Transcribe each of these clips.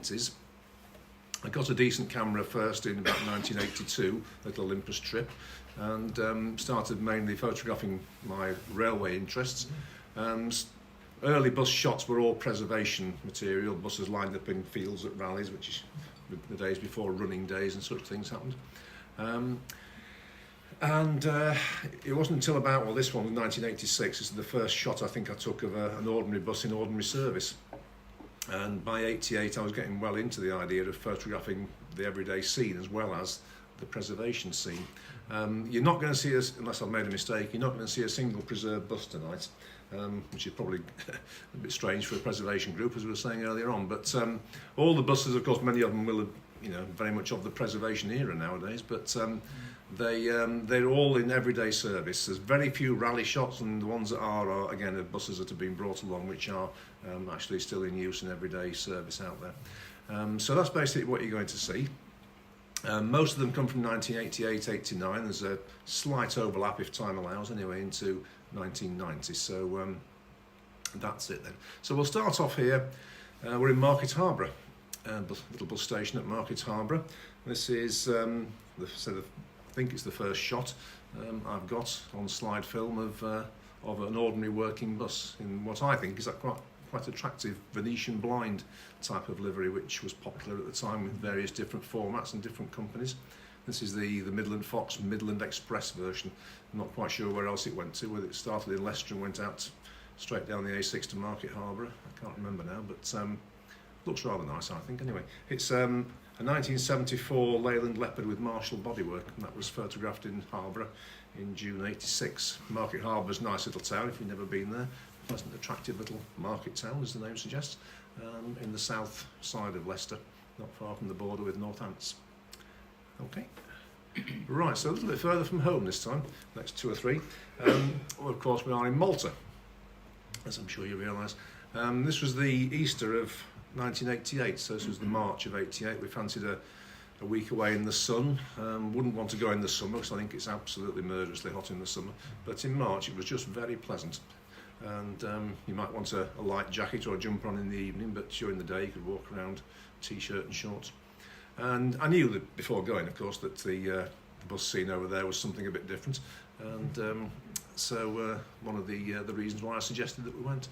80s. I got a decent camera first in about 1982, little Olympus trip, and started mainly photographing my railway interests. Early bus shots were all preservation material, buses lined up in fields at rallies, which is the days before running days and such things happened. It wasn't until about, well, this one was 1986, this is the first shot I think I took of an ordinary bus in ordinary service. And by 88 I was getting well into the idea of photographing the everyday scene as well as the preservation scene. You're not going to see us, unless I've made a mistake, you're not going to see a single preserved bus tonight, which is probably a bit strange for a preservation group, as we were saying earlier on. But all the buses, of course, many of them will have, very much of the preservation era nowadays, but they're all in everyday service. There's very few rally shots, and the ones that are again, the buses that have been brought along, which are actually still in use in everyday service out there. So that's basically what you're going to see. Most of them come from 1988-89. There's a slight overlap, if time allows, anyway, into 1990. So that's it then. So we'll start off here. We're in Market Harborough, little bus station at Market Harborough. This is I think it's the first shot I've got on slide film of an ordinary working bus in what I think is a quite attractive Venetian blind type of livery, which was popular at the time with various different formats and different companies. This is the Midland Fox Midland Express version. I'm not quite sure where else it went to, whether it started in Leicester and went out straight down the A6 to Market Harborough. I can't remember now, but looks rather nice, I think. Anyway, it's a 1974 Leyland Leopard with Marshall bodywork, and that was photographed in Harborough in June '86. Market Harbour's a nice little town if you've never been there. Pleasant, attractive little market town, as the name suggests, in the south side of Leicester, not far from the border with Northants. Okay. Right, so a little bit further from home this time, next 2 or 3. Well, of course, we are in Malta, as I'm sure you realise. This was the Easter of 1988, so this was the March of '88. We fancied a week away in the sun. Wouldn't want to go in the summer because I think it's absolutely murderously hot in the summer, but in March it was just very pleasant. And you might want a light jacket or a jumper on in the evening, but during the day you could walk around t-shirt and shorts. And I knew that before going, of course, that the bus scene over there was something a bit different, and so one of the reasons why I suggested that we went.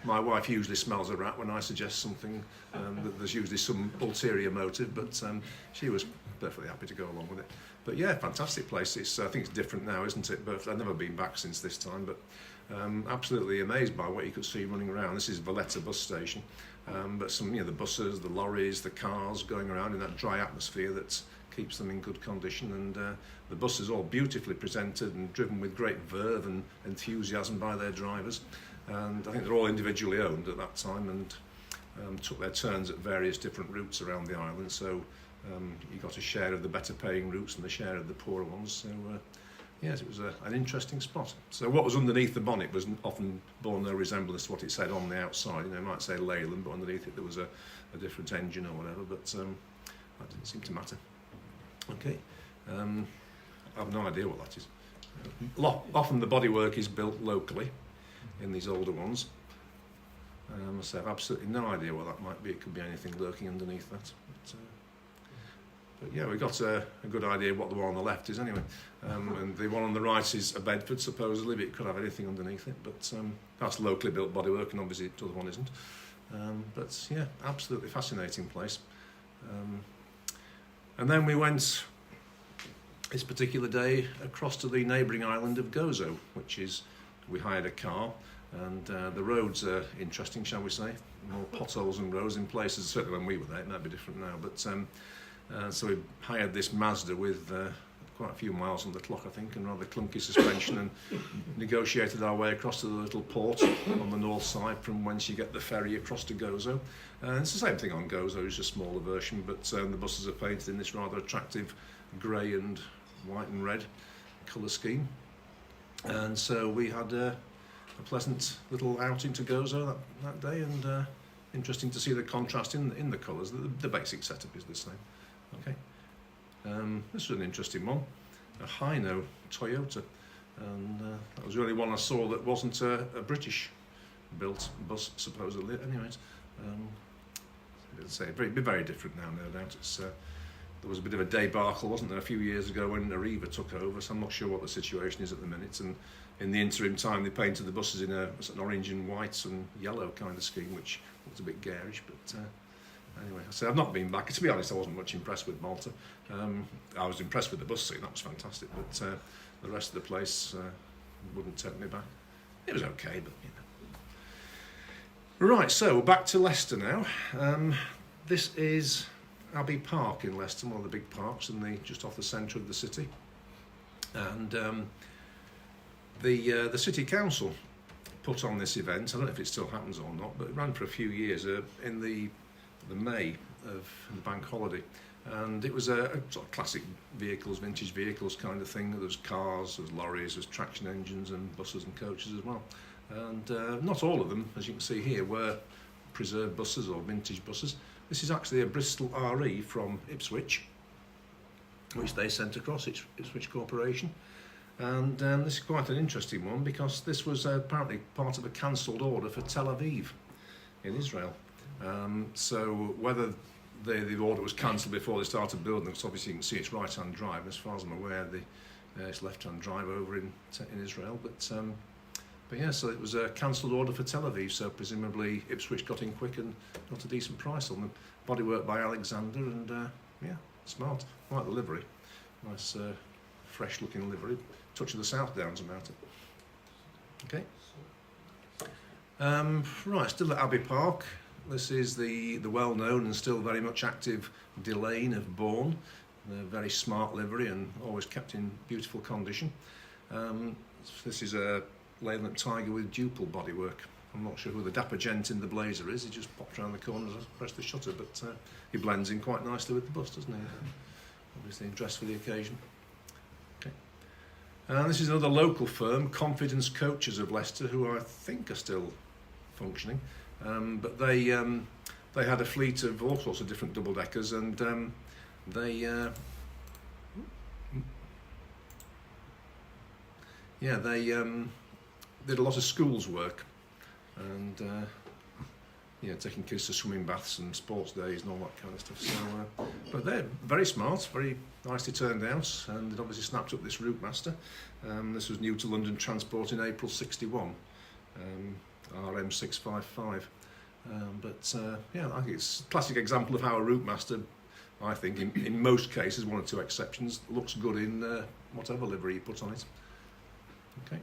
My wife usually smells a rat when I suggest something that there's usually some ulterior motive, but she was perfectly happy to go along with it. But yeah, fantastic place. I think it's different now, isn't it? But I've never been back since this time, but absolutely amazed by what you could see running around. This is Valletta bus station, but some, the buses, the lorries, the cars going around in that dry atmosphere that keeps them in good condition, and the buses all beautifully presented and driven with great verve and enthusiasm by their drivers. And I think they're all individually owned at that time, and took their turns at various different routes around the island. So you got a share of the better paying routes and a share of the poorer ones. So yes, it was an interesting spot. So what was underneath the bonnet was often borne no resemblance to what it said on the outside. It might say Leyland, but underneath it there was a different engine or whatever, but that didn't seem to matter. Okay, I have no idea what that is. Often the bodywork is built locally in these older ones. I must have absolutely no idea what that might be. It could be anything lurking underneath that. But yeah, we got a good idea of what the one on the left is anyway. And the one on the right is a Bedford, supposedly, but it could have anything underneath it. But that's locally built bodywork, and obviously the other one isn't. But yeah, absolutely fascinating place. And then we went, this particular day, across to the neighbouring island of Gozo, which is, we hired a car, and the roads are interesting, shall we say. More potholes and roads in places, certainly when we were there, it might be different now, but so we hired this Mazda with quite a few miles on the clock, I think, and rather clunky suspension, and negotiated our way across to the little port on the north side from whence you get the ferry across to Gozo. And it's the same thing on Gozo, it's a smaller version, but the buses are painted in this rather attractive grey and white and red colour scheme. And so we had a pleasant little outing to Gozo that day, and interesting to see the contrast in the colours. The basic setup is the same. Okay. This was an interesting one, a Hino Toyota, and that was the only one I saw that wasn't a British built bus, supposedly. Anyway, a it'd be very different now, no doubt. There was a bit of a debacle, wasn't there, a few years ago when Arriva took over, so I'm not sure what the situation is at the minute. And in the interim time, they painted the buses in an orange and white and yellow kind of scheme, which looked a bit garish, but anyway, so I've not been back. To be honest, I wasn't much impressed with Malta. I was impressed with the bus scene, that was fantastic, but the rest of the place wouldn't take me back. It was okay, but you know. Right, so we're back to Leicester now. This is Abbey Park in Leicester, one of the big parks just off the centre of the city. And the City Council put on this event. I don't know if it still happens or not, but it ran for a few years in the May of the bank holiday. And it was a sort of classic vehicles, vintage vehicles kind of thing. There was cars, there was lorries, there was traction engines and buses and coaches as well. And not all of them, as you can see here, were preserved buses or vintage buses. This is actually a Bristol RE from Ipswich, which they sent across, Ipswich Corporation. And this is quite an interesting one because this was apparently part of a cancelled order for Tel Aviv in Israel. So whether the order was cancelled before they started building, because obviously you can see it's right-hand drive. As far as I'm aware, it's left-hand drive over in Israel. But yeah, so it was a cancelled order for Tel Aviv, so presumably Ipswich got in quick and got a decent price on them. Bodywork by Alexander, and yeah, smart. I like the livery. Nice, fresh-looking livery. Touch of the South Downs about it. Okay. Right, still at Abbey Park. This is the well-known and still very much active Delane of Bourne. They're very smart livery and always kept in beautiful condition. This is a Leyland Tiger with duple bodywork. I'm not sure who the dapper gent in the blazer is. He just popped around the corner and pressed the shutter, but he blends in quite nicely with the bus, doesn't he? Obviously dressed for the occasion. Okay. This is another local firm, Confidence Coaches of Leicester, who I think are still functioning. But they had a fleet of all sorts of different double-deckers, and they did a lot of schools work, and taking kids to swimming baths and sports days and all that kind of stuff. So, but they're very smart, very nicely turned out, and it obviously snapped up this Route Master. This was new to London Transport in April '61, RM655. Yeah, I think it's a classic example of how a Route Master, I think, in most cases, one or two exceptions, looks good in whatever livery you put on it. Okay.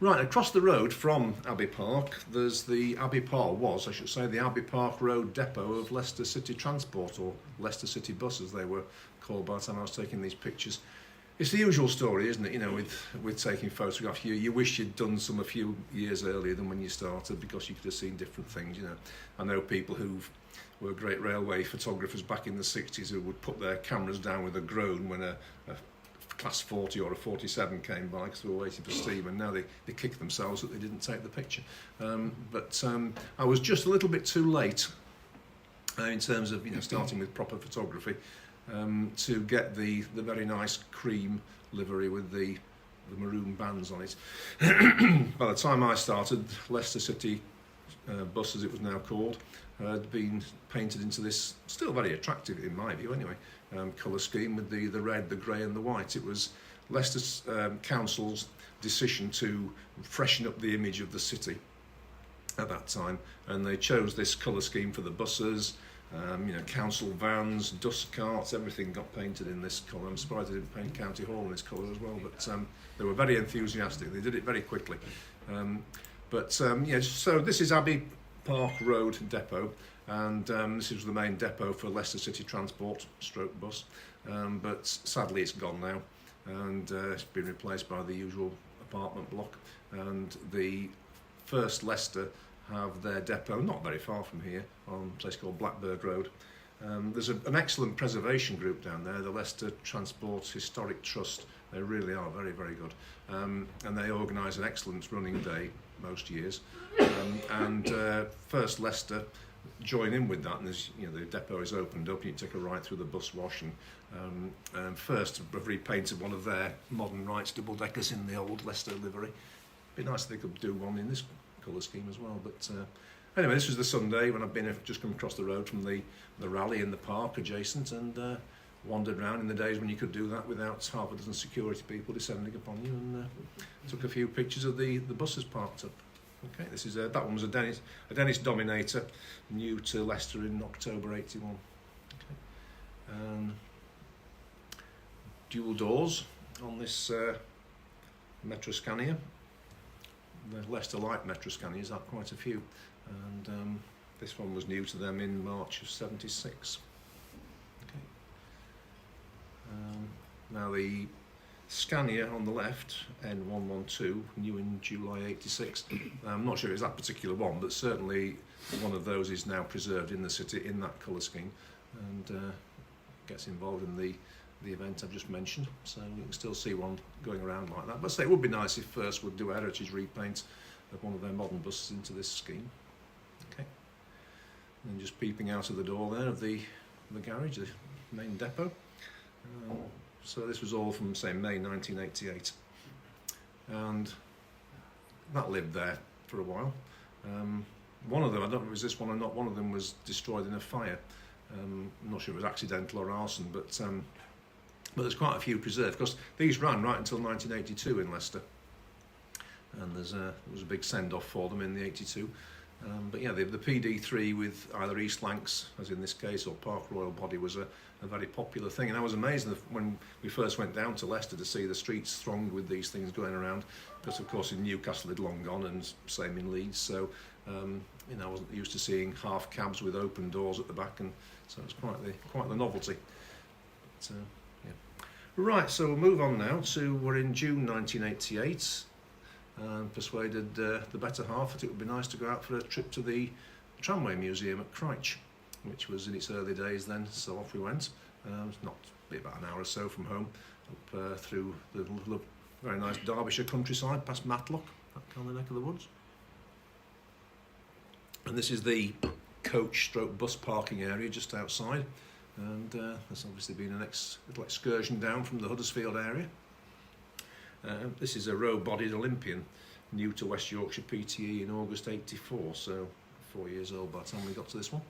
Right, across the road from Abbey Park, there's the Abbey Park Road Depot of Leicester City Transport, or Leicester City Bus as they were called by the time I was taking these pictures. It's the usual story, isn't it? You know, with taking photographs, you wish you'd done some a few years earlier than when you started, because you could have seen different things. You know, I know people who were great railway photographers back in the '60s who would put their cameras down with a groan when a Class 40 or a 47 came by because they were waiting for steam, and now they kick themselves that they didn't take the picture. But I was just a little bit too late in terms of starting with proper photography to get the very nice cream livery with the maroon bands on it. By the time I started, Leicester City Bus, as it was now called, had been painted into this still very attractive, in my view anyway, colour scheme with the red, the grey and the white. It was Leicester Council's decision to freshen up the image of the city at that time, and they chose this colour scheme for the buses. Council vans, dust carts, everything got painted in this colour. I'm surprised they didn't paint County Hall in this colour as well, but they were very enthusiastic. They did it very quickly. So this is Abbey Park Road Depot, and this is the main depot for Leicester City Transport stroke bus, but sadly it's gone now, and it's been replaced by the usual apartment block. And the First Leicester have their depot not very far from here on a place called Blackbird Road. There's an excellent preservation group down there, the Leicester Transport Historic Trust. They really are very, very good, and they organise an excellent running day most years, and First Leicester join in with that, and as the depot is opened up, you take a ride through the bus wash, and First have repainted one of their modern Wrights double-deckers in the old Leicester livery. It'd be nice if they could do one in this colour scheme as well, but Anyway, this was the Sunday when I've been just come across the road from the rally in the park adjacent, and wandered around in the days when you could do that without half a dozen security people descending upon you, and took a few pictures of the buses parked up. Okay, this is that one was a Dennis Dominator, new to Leicester in October '81. Okay. Dual doors on this Metroscania. The Leicester Light Metroscanias are quite a few, and this one was new to them in March of '76. Okay. Now the Scania on the left, N112, new in July '86. I'm not sure it's that particular one, but certainly one of those is now preserved in the city in that colour scheme, and gets involved in the event I've just mentioned. So you can still see one going around like that. But I say it would be nice if First would do a heritage repaint of one of their modern buses into this scheme. Okay. And just peeping out of the door there of the garage, the main depot. So this was all from, say, May 1988, and that lived there for a while. One of them, I don't know if it was this one or not, one of them was destroyed in a fire. I'm not sure if it was accidental or arson, but there's quite a few preserved, because these ran right until 1982 in Leicester, and there was a big send-off for them in the '82. But yeah, the PD3 with either East Lancs, as in this case, or Park Royal body was a very popular thing. And I was amazed when we first went down to Leicester to see the streets thronged with these things going around, because of course in Newcastle had long gone, and same in Leeds. So I wasn't used to seeing half cabs with open doors at the back, and so it was quite the novelty. But, yeah. Right, so we'll move on now we're in June 1988. And persuaded the better half that it would be nice to go out for a trip to the Tramway Museum at Cryche, which was in its early days then, so off we went. It's not about an hour or so from home, up through the very nice Derbyshire countryside, past Matlock, that kind of neck of the woods. And this is the coach/bus parking area just outside, and there's obviously been a little excursion down from the Huddersfield area. This is a row-bodied Olympian, new to West Yorkshire PTE in August '84, so 4 years old by the time we got to this one.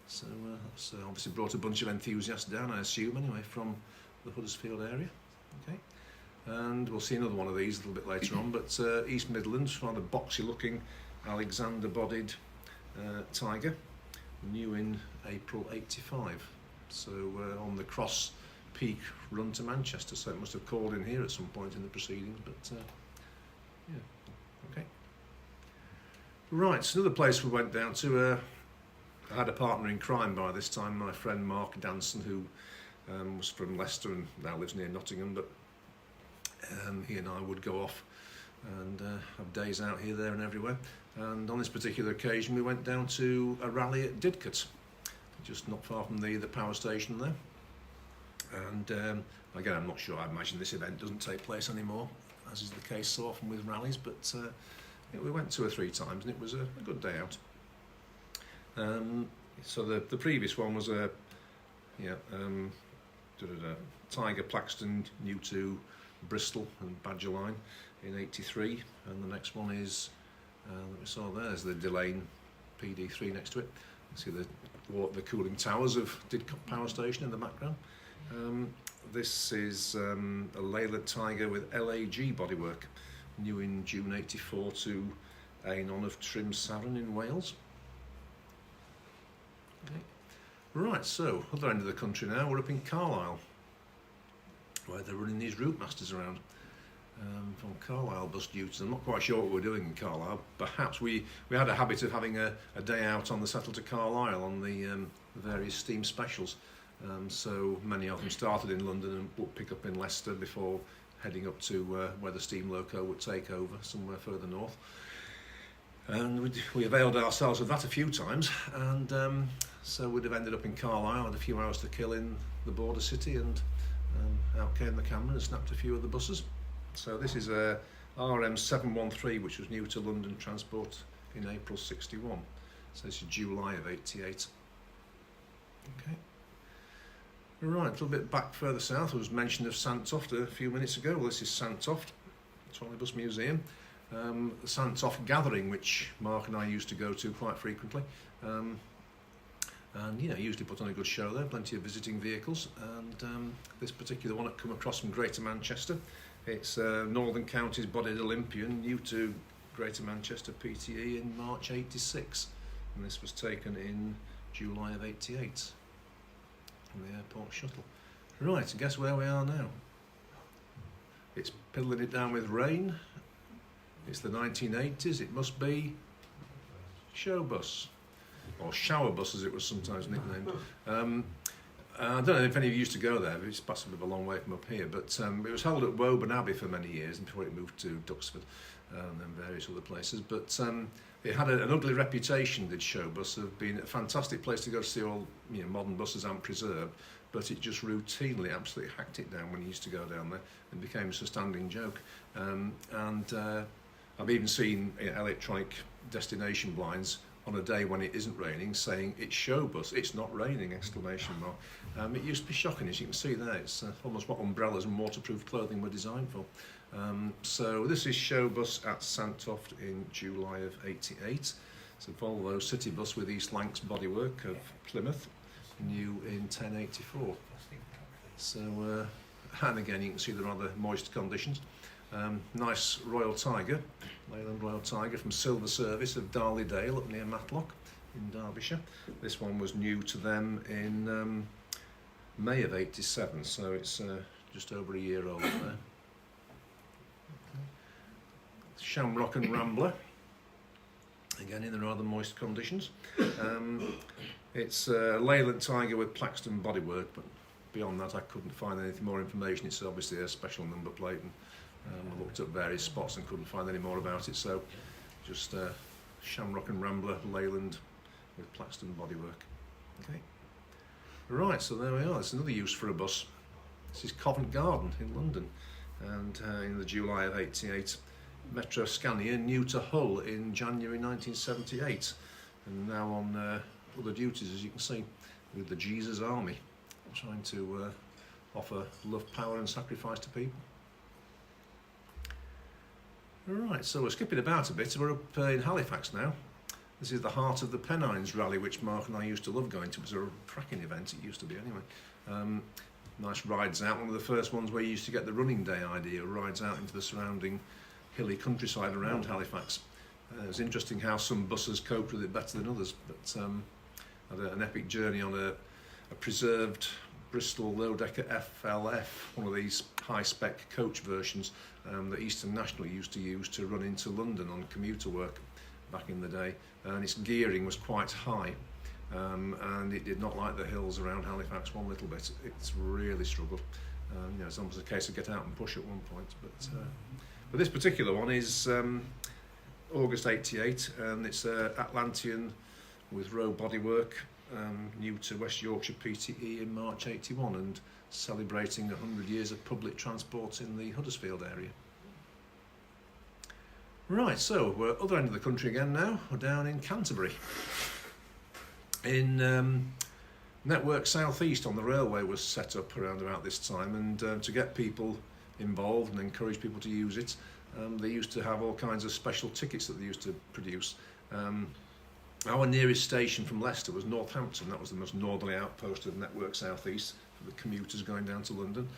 So that's obviously brought a bunch of enthusiasts down, I assume, anyway, from the Huddersfield area. Okay, and we'll see another one of these a little bit later on, but East Midlands, rather boxy-looking Alexander-bodied Tiger, new in April '85, so on the Cross Peak run to Manchester, so it must have called in here at some point in the proceedings, but yeah, okay. Right, so another place we went down to, I had a partner in crime by this time, my friend Mark Danson, who was from Leicester and now lives near Nottingham, but he and I would go off and have days out here, there and everywhere, and on this particular occasion we went down to a rally at Didcot, just not far from the power station there. And again, I'm not sure, I imagine this event doesn't take place anymore, as is the case so often with rallies, but we went 2 or 3 times and it was a good day out. So the previous one was Tiger Plaxton, new to Bristol and Badger Line in '83, and the next one is, that we saw there's the Delane PD3 next to it. You see the cooling towers of Didcot Power Station in the background. This is a Leyland Tiger with LAG bodywork, new in June '84 to Ainon of Trim Saron in Wales. Okay. Right, so other end of the country now, we're up in Carlisle, where they're running these route masters around from Carlisle bus duties. I'm not quite sure what we're doing in Carlisle. Perhaps we had a habit of having a day out on the Settle to Carlisle on the various steam specials. So many of them started in London and would pick up in Leicester before heading up to where the steam loco would take over, somewhere further north. And we availed ourselves of that a few times, and so we'd have ended up in Carlisle, had a few hours to kill in the border city, and out came the camera and snapped a few of the buses. So this is a RM713, which was new to London Transport in April '61. So this is July of '88. Okay. Right, a little bit back further south, there was mention of Santofte a few minutes ago. Well, this is Santofte Trolleybus Museum. the Santoft Gathering, which Mark and I used to go to quite frequently. And usually put on a good show there, plenty of visiting vehicles, and this particular one had come across from Greater Manchester. It's Northern Counties Bodied Olympian, new to Greater Manchester PTE in March '86, and this was taken in July of '88 on the airport shuttle. Right, guess where we are now? It's piddling it down with rain. It's the 1980s, it must be Show Bus, or Shower Bus as it was sometimes nicknamed. I don't know if any of you used to go there, but it's perhaps a bit of a long way from up here, but it was held at Woburn Abbey for many years before it moved to Duxford and various other places, but it had an ugly reputation, did Show Bus, of being a fantastic place to go to see all modern buses and preserved, but it just routinely absolutely hacked it down when you used to go down there and became a standing joke. I've even seen electronic destination blinds on a day when it isn't raining saying it's Show Bus, it's not raining, exclamation mark. It used to be shocking, as you can see there. It's almost what umbrellas and waterproof clothing were designed for. So this is Show Bus at Santoft in July of '88. It's a Volvo City Bus with East Lancs bodywork of Plymouth, new in 1084. So, and again you can see the rather moist conditions. Nice Royal Tiger, Leyland Royal Tiger from Silver Service of Darley Dale up near Matlock in Derbyshire. This one was new to them in May of '87, so it's just over a year old there. Shamrock and Rambler, again in the rather moist conditions. It's a Leyland Tiger with Plaxton bodywork, but beyond that I couldn't find anything more information. It's obviously a special number plate, and I looked at various spots and couldn't find any more about it, so just Shamrock and Rambler Leyland with Plaxton bodywork. Okay. Right, so there we are. There's another use for a bus. This is Covent Garden in London, and in the July of '88, Metro Scania, new to Hull in January 1978, and now on other duties, as you can see, with the Jesus Army, trying to offer love, power and sacrifice to people. Right, so we're skipping about a bit. We're up in Halifax now. This is the Heart of the Pennines rally, which Mark and I used to love going to. It was a cracking event, it used to be anyway. Nice rides out, one of the first ones where you used to get the running day idea, rides out into the surrounding hilly countryside around Halifax. It was interesting how some buses coped with it better than others, but had an epic journey on a preserved Bristol low-decker FLF, one of these high-spec coach versions that Eastern National used to use to run into London on commuter work back in the day, and its gearing was quite high, and it did not like the hills around Halifax one little bit. It's really struggled. It's almost a case of get out and push at one point, but this particular one is August '88, and it's Atlantean with Rowe bodywork, new to West Yorkshire PTE in March '81, and celebrating 100 years of public transport in the Huddersfield area. Right, so we're at the other end of the country again now. We're down in Canterbury. In Network South East on the railway was set up around about this time, and to get people involved and encourage people to use it, they used to have all kinds of special tickets that they used to produce. Our nearest station from Leicester was Northampton. That was the most northerly outpost of Network South East for the commuters going down to London.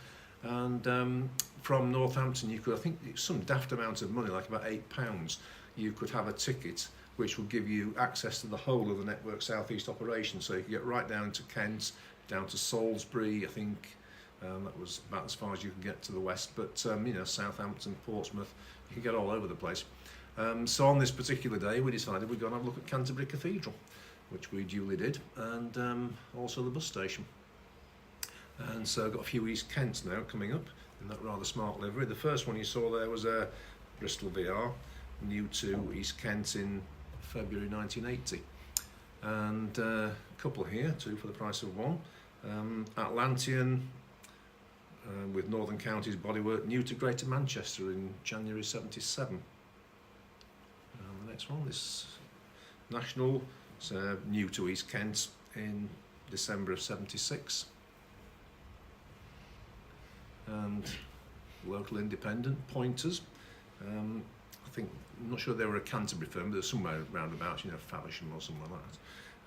And from Northampton, you could, I think, some daft amount of money, like about £8, you could have a ticket which would give you access to the whole of the Network South East operation. So you could get right down to Kent, down to Salisbury, I think. That was about as far as you could get to the west, but Southampton, Portsmouth, you could get all over the place. So on this particular day we decided we'd go and have a look at Canterbury Cathedral, which we duly did, and also the bus station. And so I've got a few East Kents now coming up in that rather smart livery. The first one you saw there was a Bristol VR, new to East Kent in February 1980. And a couple here, two for the price of one. Atlantean with Northern Counties bodywork, new to Greater Manchester in January '77. And the next one, this National, new to East Kent in December of '76. And local independent Pointers. I think, I'm not sure they were a Canterbury firm, but they're somewhere roundabouts, Faversham or somewhere like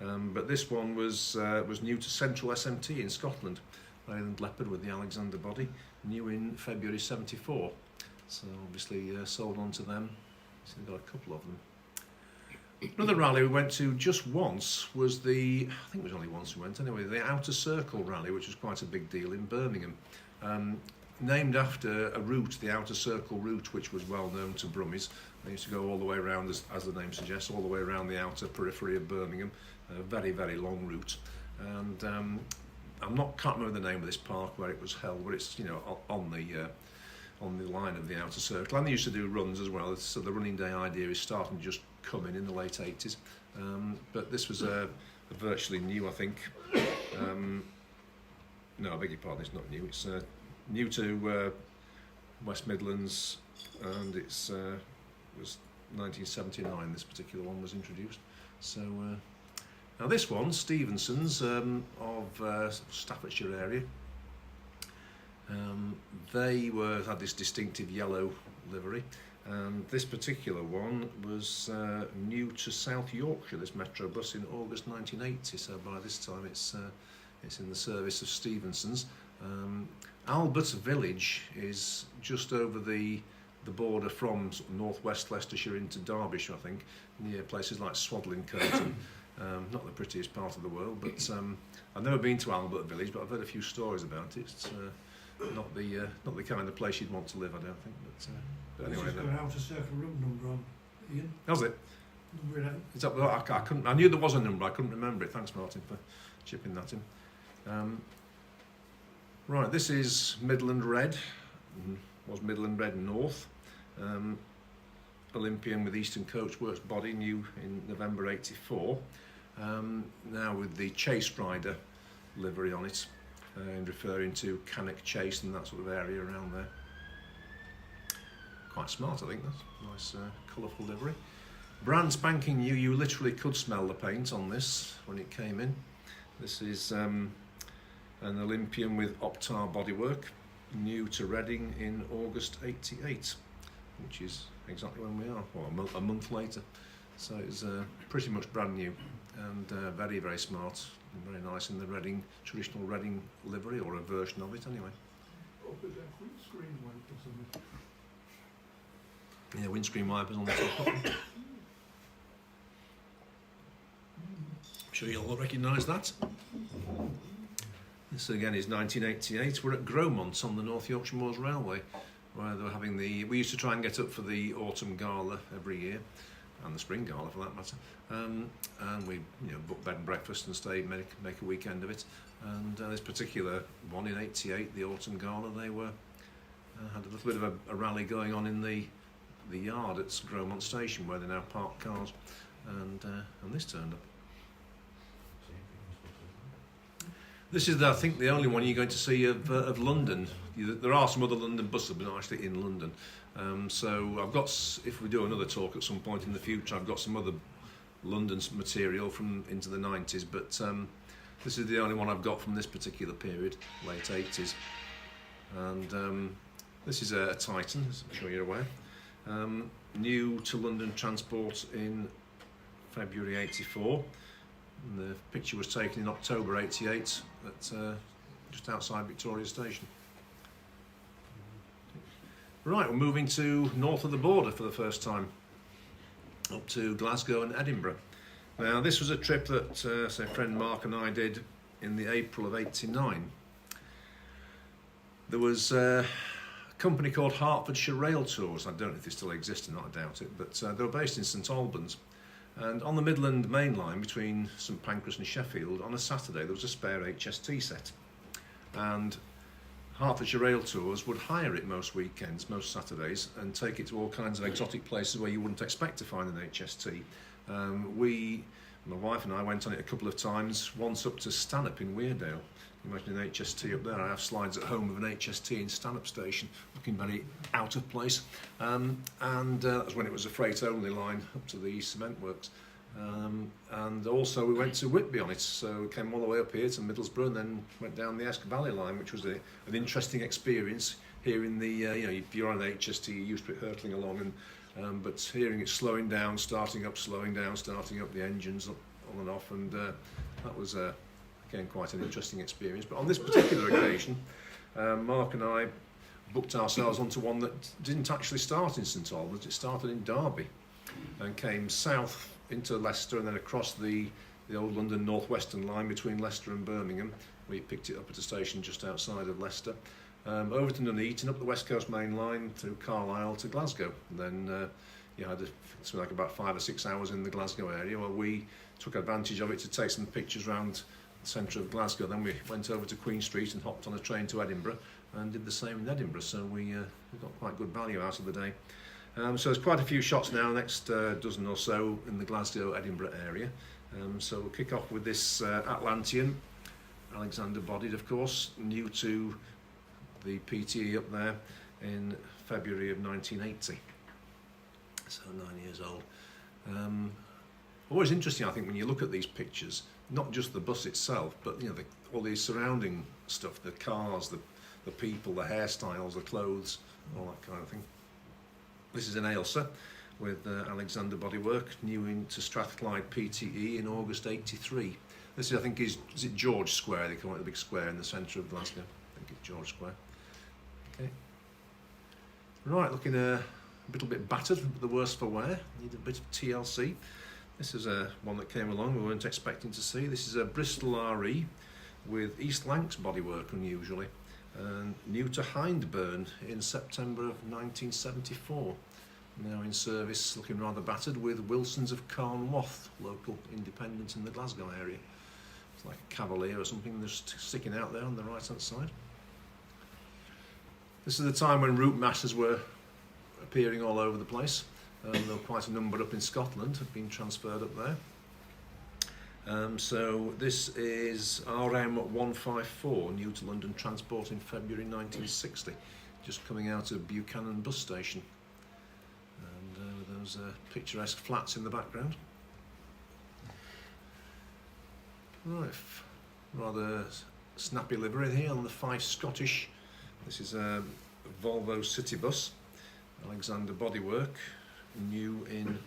that. But this one was new to Central SMT in Scotland. Leyland Leopard with the Alexander body, new in February '74. So obviously sold on to them. So they've got a couple of them. Another rally we went to just once was I think it was only once we went anyway, the Outer Circle rally, which was quite a big deal in Birmingham. Named after a route, the Outer Circle route, which was well known to Brummies. They used to go all the way around, as the name suggests, all the way around the outer periphery of Birmingham. A very, very long route. And can't remember the name of this park where it was held, but it's on the line of the Outer Circle. And they used to do runs as well. So the running day idea is starting to just come in the late 80s. But this was a virtually new, I think. No, I beg your pardon, it's not new. It's new to West Midlands, and it's was 1979. This particular one was introduced. So now this one, Stevenson's of Staffordshire area. They had this distinctive yellow livery, and this particular one was new to South Yorkshire, this Metro bus, in August 1980. So by this time it's in the service of Stevenson's. Albert Village is just over the border from sort of northwest Leicestershire into Derbyshire, I think, near places like Swadlincote. Not the prettiest part of the world, but I've never been to Albert Village, but I've heard a few stories about it. It's not the kind of place you'd want to live, I don't think. But anyway, it's got an Outer Circle room number on, Ian. How's it? Number 11. It's up there. I knew there was a number. I couldn't remember it. Thanks, Martin, for chipping that in. Right, this is Midland Red. Was Midland Red North. Olympian with Eastern Coachworks body, new in November '84. Now with the Chase Rider livery on it, referring to Cannock Chase and that sort of area around there. Quite smart, I think. That's a nice, colourful livery. Brand spanking new. You literally could smell the paint on this when it came in. This is an Olympian with Optar bodywork, new to Reading in August '88, which is exactly when we are, or a month later. So it's pretty much brand new and very, very smart and very nice in the Reading, traditional Reading livery, or a version of it anyway. Windscreen wipers on it. Yeah, windscreen wipers on the top. I'm sure you'll all recognise that. This again is 1988. We're at Gromont on the North Yorkshire Moors Railway, where they were having we used to try and get up for the autumn gala every year, and the spring gala for that matter. And we book bed and breakfast and stay, make a weekend of it. And this particular one in '88, the autumn gala, they were had a little bit of a rally going on in the yard at Gromont Station, where they now park cars, and this turned up. This is, I think, the only one you're going to see of London. There are some other London buses, but not actually in London. So I've got, if we do another talk at some point in the future, I've got some other London material from into the 90s, but this is the only one I've got from this particular period, late 80s. And this is a Titan, as I'm sure you're aware. New to London Transport in February '84. And the picture was taken in October '88 at just outside Victoria Station. Right, we're moving to north of the border for the first time, up to Glasgow and Edinburgh. Now, this was a trip that say friend Mark and I did in the April of '89. There was a company called Hertfordshire Rail Tours. I don't know if they still exist or not, I doubt it, but they were based in St Albans. And on the Midland Main Line between St Pancras and Sheffield, on a Saturday there was a spare HST set. And Hertfordshire Rail Tours would hire it most weekends, most Saturdays, and take it to all kinds of exotic places where you wouldn't expect to find an HST. My wife and I went on it a couple of times, once up to Stanhope in Weardale. Imagine an HST up there. I have slides at home of an HST in Stanhope Station, looking very out of place. That was when it was a freight-only line up to the cement works. And also we went to Whitby on it, so we came all the way up here to Middlesbrough and then went down the Esk Valley line, which was an interesting experience. Here in the, if you're on an HST, you're used to it hurtling along, and but hearing it slowing down, starting up, slowing down, starting up, the engines up, on and off, and that was again quite an interesting experience. But on this particular occasion, Mark and I booked ourselves onto one that didn't actually start in St Albans. It started in Derby and came south into Leicester and then across the old London North Western line between Leicester and Birmingham. We picked it up at a station just outside of Leicester, over to Nuneaton, up the West Coast Main Line through Carlisle to Glasgow. And then you had something like about 5 or 6 hours in the Glasgow area. Well, we took advantage of it to take some pictures around the centre of Glasgow. Then we went over to Queen Street and hopped on a train to Edinburgh and did the same in Edinburgh. So we got quite good value out of the day. So there's quite a few shots now, next dozen or so in the Glasgow-Edinburgh area. So we'll kick off with this Atlantean, Alexander bodied, of course, new to the PTE up there in February of 1980. So 9 years old. Always interesting, I think, when you look at these pictures, not just the bus itself, but you know, all the surrounding stuff, the cars, the people, the hairstyles, the clothes, all that kind of thing. This is an Ailsa with Alexander Bodywork, new into Strathclyde PTE in August '83. This is, I think, is it George Square? They call it the big square in the centre of Glasgow. I think it's George Square. Okay. Right, looking a little bit battered, the worse for wear. Need a bit of TLC. This is one that came along we weren't expecting to see. This is a Bristol RE with East Lancs bodywork, unusually, and new to Hindburn in September of 1974. Now in service, looking rather battered, with Wilsons of Carnwath, local independent in the Glasgow area. It's like a Cavalier or something just sticking out there on the right hand side. This is the time when route masters were appearing all over the place. There were quite a number up in Scotland, have been transferred up there. So this is RM154, new to London Transport in February 1960, just coming out of Buchanan bus station. And with those picturesque flats in the background. Right, rather snappy livery here on the Fife Scottish. This is a Volvo City Bus, Alexander Bodywork, new in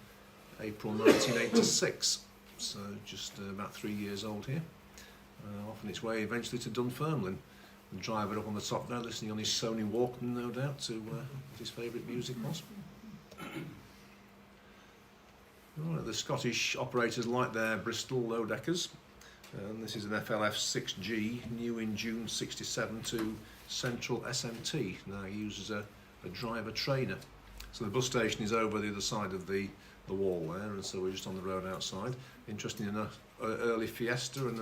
April 1986. So just about 3 years old here. Off on its way eventually to Dunfermline. The driver up on the top now, listening on his Sony Walkman, no doubt, to what his favourite music was. Right, the Scottish operators like their Bristol low-deckers. And this is an FLF 6G, new in June '67 to Central SMT. Now uses a driver trainer. So the bus station is over the other side of the wall there, and so we're just on the road outside. Interesting enough, early Fiesta and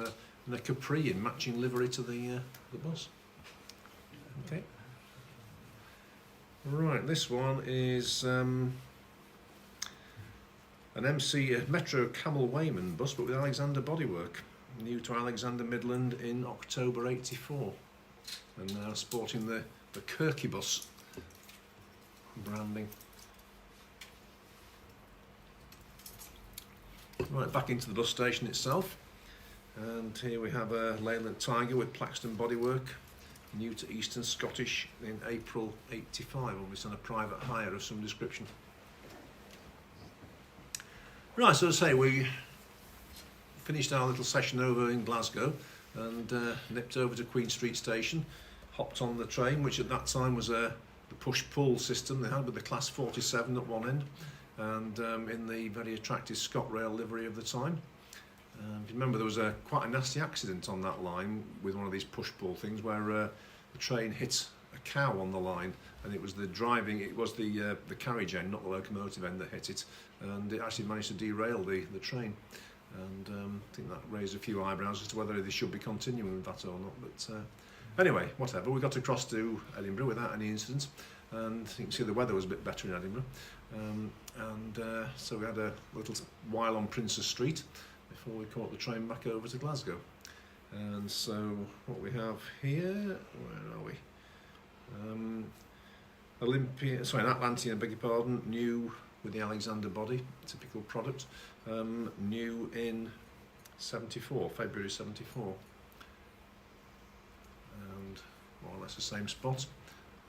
a Capri in matching livery to the bus. Okay. Right, this one is an MC Metro Camel Wayman bus, but with Alexander bodywork, new to Alexander Midland in October '84, and now sporting the Kirky bus branding. Right, back into the bus station itself, and here we have a Leyland Tiger with Plaxton bodywork, new to Eastern Scottish in April '85, obviously on a private hire of some description. Right, so as I say, we finished our little session over in Glasgow and nipped over to Queen Street Station, hopped on the train, which at that time was the push-pull system they had with the Class 47 at one end, and in the very attractive ScotRail livery of the time. If you remember, there was quite a nasty accident on that line with one of these push-pull things where the train hit a cow on the line, and it was the carriage end, not the locomotive end, that hit it, and it actually managed to derail the train. And I think that raised a few eyebrows as to whether they should be continuing with that or not. But anyway, whatever. We got across to Edinburgh without any incidents, and you can see the weather was a bit better in Edinburgh. So we had a little while on Princes Street before we caught the train back over to Glasgow. And so what we have here, where are we? An Atlantean, I beg your pardon, new with the Alexander body, typical product, new in '74, February '74, and more or less the same spot.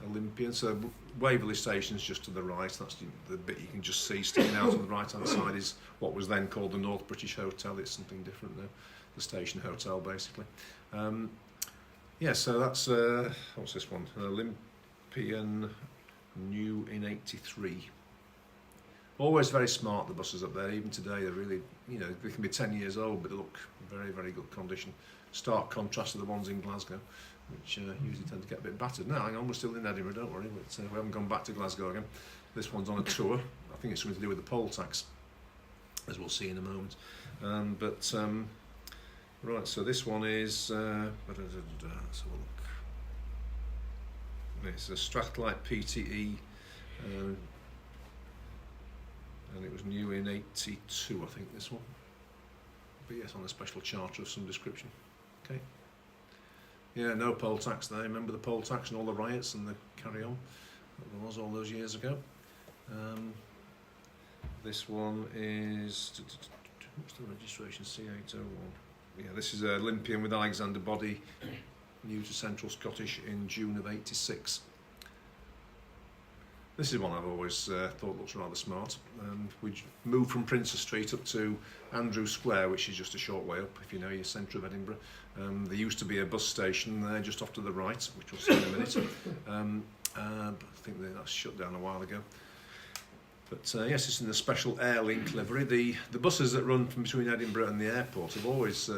Olympian. So Waverley Station's just to the right. That's the bit you can just see sticking out on the right-hand side is what was then called the North British Hotel. It's something different now, the station hotel basically. Yeah, so that's what's this one? An Olympian, new in '83. Always very smart, the buses up there. Even today, they're really, you know, they can be 10 years old, but they look very, very good condition. Stark contrast to the ones in Glasgow, which usually tend to get a bit battered. No, hang on, we're still in Edinburgh, don't worry, but we haven't gone back to Glasgow again. This one's on a tour. I think it's something to do with the poll tax, as we'll see in a moment. Right, so this one is, let's have a look. It's a Strathclyde PTE, and it was new in '82, I think, this one. But yes, on a special charter of some description. Okay. Yeah, no poll tax there. Remember the poll tax and all the riots and the carry on that there was all those years ago. This one is, what's the registration? C801. Yeah, this is Olympian with Alexander body, new to Central Scottish in June of '86. This is one I've always thought looks rather smart. We moved from Princes Street up to Andrew Square, which is just a short way up, if you know your centre of Edinburgh. There used to be a bus station there just off to the right, which we'll see in a minute. But I think that's shut down a while ago. But yes, it's in the special Airlink livery. The buses that run from between Edinburgh and the airport have always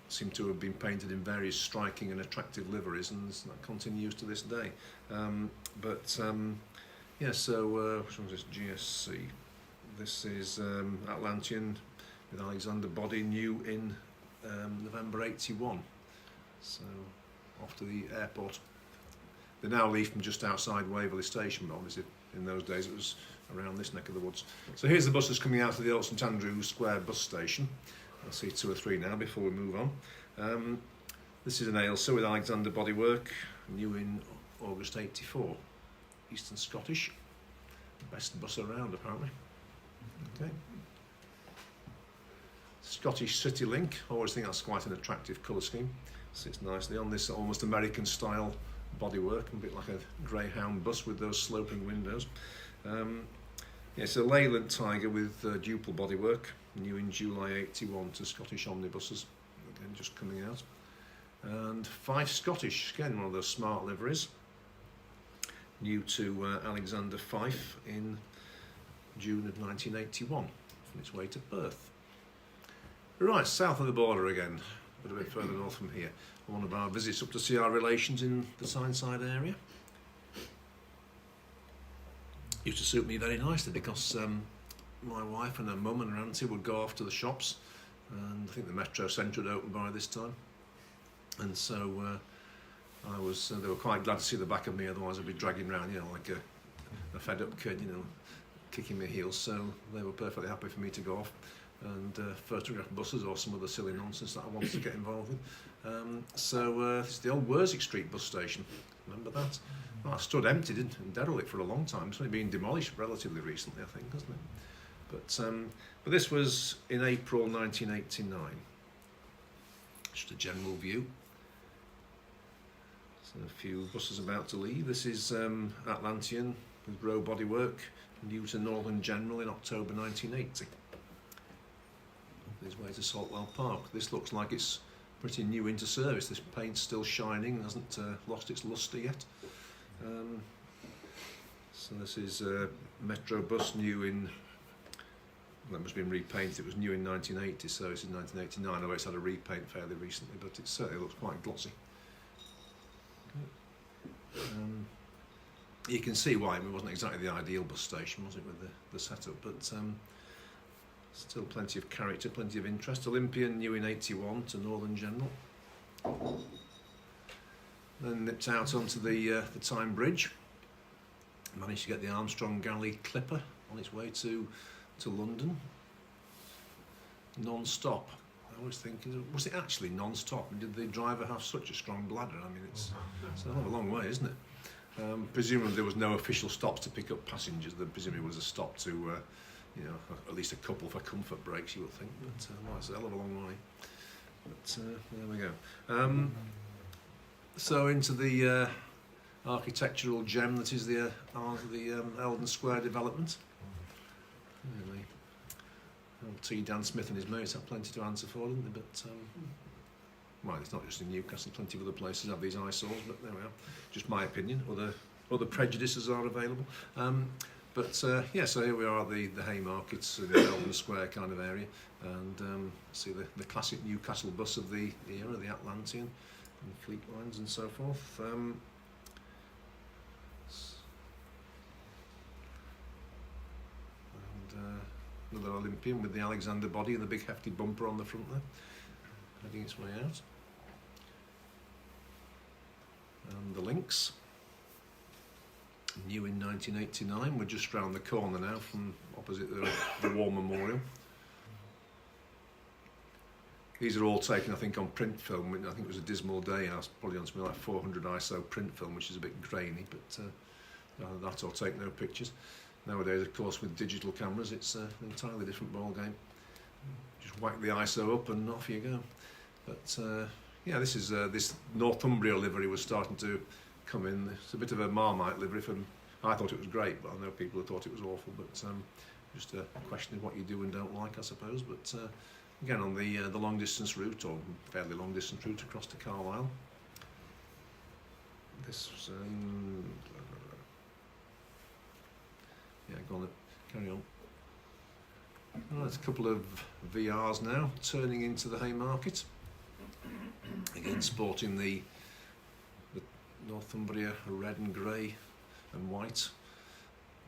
seemed to have been painted in various striking and attractive liveries, and that continues to this day. Yeah, so which one's this? GSC. This is Atlantean with Alexander body, new in November '81. So off to the airport. They now leave from just outside Waverley Station, but obviously in those days it was around this neck of the woods. So here's the buses coming out of the old St Andrews Square bus station. I'll see 2 or 3 now before we move on. This is an Ailsa with Alexander bodywork, new in August '84. Eastern Scottish, best bus around apparently. Okay. Scottish City Link, always think that's quite an attractive colour scheme. Sits nicely on this almost American style bodywork, a bit like a Greyhound bus with those sloping windows. Yeah, it's a Leyland Tiger with duple bodywork, new in July '81 to Scottish omnibuses, again just coming out. And Fife Scottish, again one of those smart liveries, new to Alexander Fife in June of 1981, on its way to Perth. Right, south of the border again, but a bit further north from here. One of our visits up to see our relations in the Tyneside area. Used to suit me very nicely because my wife and her mum and her auntie would go off to the shops, and I think the Metro Centre had opened by this time, and so they were quite glad to see the back of me, otherwise I'd be dragging around, you know, like a fed up kid, you know, kicking my heels. So they were perfectly happy for me to go off and photograph buses or some other silly nonsense that I wanted to get involved with. This is the old Worsick Street bus station. Remember that? Well, it stood empty and derelict for a long time. It's only been demolished relatively recently, I think, hasn't it? But this was in April 1989. Just a general view. So a few buses about to leave. This is Atlantean with row bodywork, new to Northern General in October 1980. On his way to Saltwell Park. This looks like it's pretty new into service. This paint's still shining, hasn't lost its lustre yet. So this is Metro bus, new in, that must have been repainted. It was new in 1980, so it's in 1989, although it's had a repaint fairly recently, but it certainly looks quite glossy. You can see why. It wasn't exactly the ideal bus station, was it, with the setup, but still plenty of character, plenty of interest. Olympian, new in '81 to Northern General. Then nipped out onto the Tyne Bridge. Managed to get the Armstrong Galley Clipper on its way to London. Non-stop. I always think, was it actually non-stop? And did the driver have such a strong bladder? I mean, it's a hell of a long way, isn't it? Presumably there was no official stops to pick up passengers. There presumably was a stop to, you know, at least a couple for comfort breaks, you would think. But well, it's a hell of a long way. But there we go. So into the architectural gem that is the Eldon Square development. Really. Old T. Dan Smith and his mates have plenty to answer for, didn't they? But well, it's not just in Newcastle, plenty of other places have these eyesores, but there we are. Just my opinion. Other prejudices are available. Yeah, so here we are at the Haymarkets, the Eldon Square kind of area, and see the classic Newcastle bus of the era, the Atlantean, and Fleet Lines and so forth. Another Olympian with the Alexander body and the big hefty bumper on the front there, heading its way out. And the Lynx, new in 1989, we're just round the corner now from opposite the War Memorial. These are all taken, I think, on print film. I think it was a dismal day. I was probably on something like 400 ISO print film, which is a bit grainy, but that or take no pictures. Nowadays, of course, with digital cameras, it's an entirely different ball game. Just whack the ISO up and off you go. But yeah, this Northumbria livery was starting to come in. It's a bit of a Marmite livery. I thought it was great, but I know people who thought it was awful. But just a question of what you do and don't like, I suppose. But again, on the long distance route, or fairly long distance route across to Carlisle. This yeah, go on, carry on. Right, a couple of VRs now, turning into the Haymarket. Again, sporting the Northumbria red and grey and white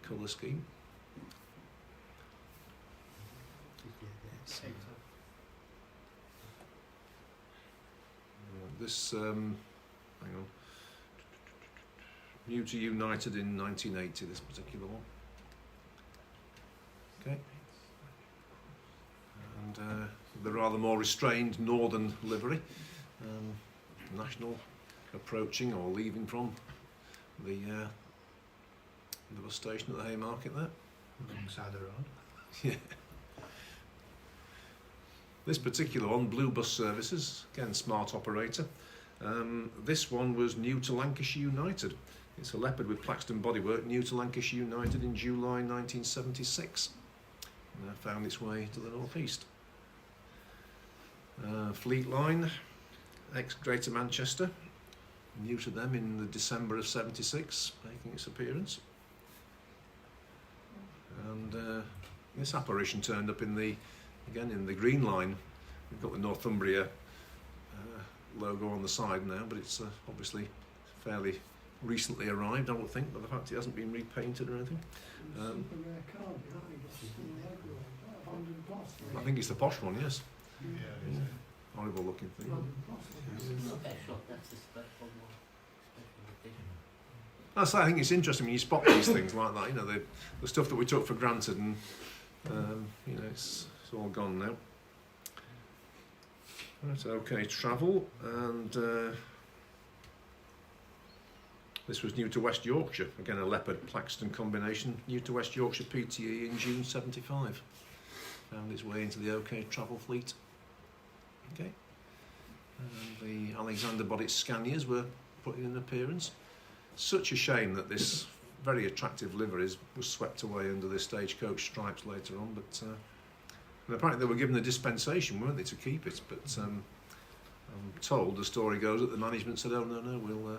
colour scheme. This, hang on, new to United in 1980, this particular one. Okay. And the rather more restrained northern livery, National approaching or leaving from the bus station at the Haymarket there. Alongside the road. Yeah. This particular one, Blue Bus Services, again smart operator. This one was new to Lancashire United. It's a Leopard with Plaxton bodywork, new to Lancashire United in July 1976. And found its way to the northeast. Fleet Line, ex-Greater Manchester, new to them in the December of 76, making its appearance. And this apparition turned up in the Green Line. We've got the Northumbria logo on the side now, but it's obviously fairly recently arrived, I would think, but the fact it hasn't been repainted or anything. I think it's the posh one, yes. Yeah. Horrible looking thing. I think it's interesting when you spot these things like that, you know, the stuff that we took for granted, and you know, it's all gone now. Right, okay, travel, and this was new to West Yorkshire, again a Leopard Plaxton combination, new to West Yorkshire PTE in June 75. Found its way into the OK travel fleet. Okay, and the Alexander Bodditt Scanias were put in an appearance. Such a shame that this very attractive livery was swept away under the stagecoach stripes later on, but and apparently they were given a dispensation, weren't they, to keep it, but I'm told, the story goes, that the management said, oh no, we'll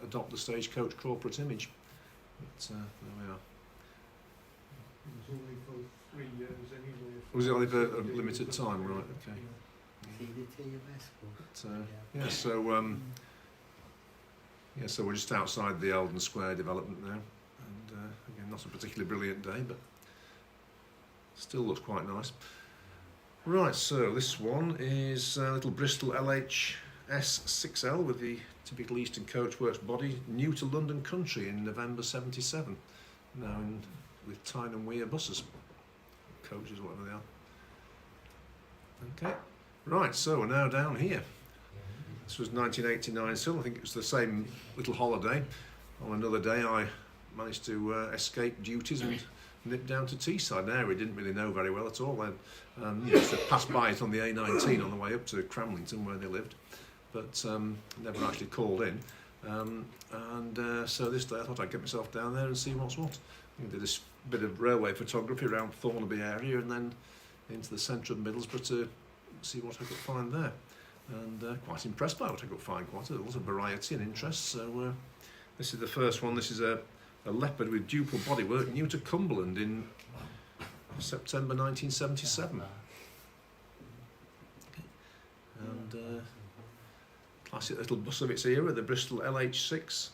adopt the stagecoach corporate image. But there we are. It was only for 3 years anyway. Was it only for a limited time? Right, okay. But, yeah, so we're just outside the Eldon Square development now, and again, not a particularly brilliant day, but still looks quite nice. Right, so this one is a little Bristol LHS 6L with the typical Eastern Coachworks body, new to London Country in November 77, now with Tyne and Weir buses, coaches, whatever they are. Okay, right, so we're now down here. This was 1989 still. I think it was the same little holiday. On another day I managed to escape duties and nip down to Teesside, an area we didn't really know very well at all. And you know, so passed by it on the A19 on the way up to Cramlington where they lived, but never actually called in. So this day I thought I'd get myself down there and see what's what. I did this bit of railway photography around Thornaby area and then into the centre of Middlesbrough to see what I could find there. And quite impressed by what I could find, quite a lot of variety and interest. So this is the first one. This is a leopard with duple bodywork, new to Cumberland in September 1977. And classic little bus of its era, the Bristol LH6.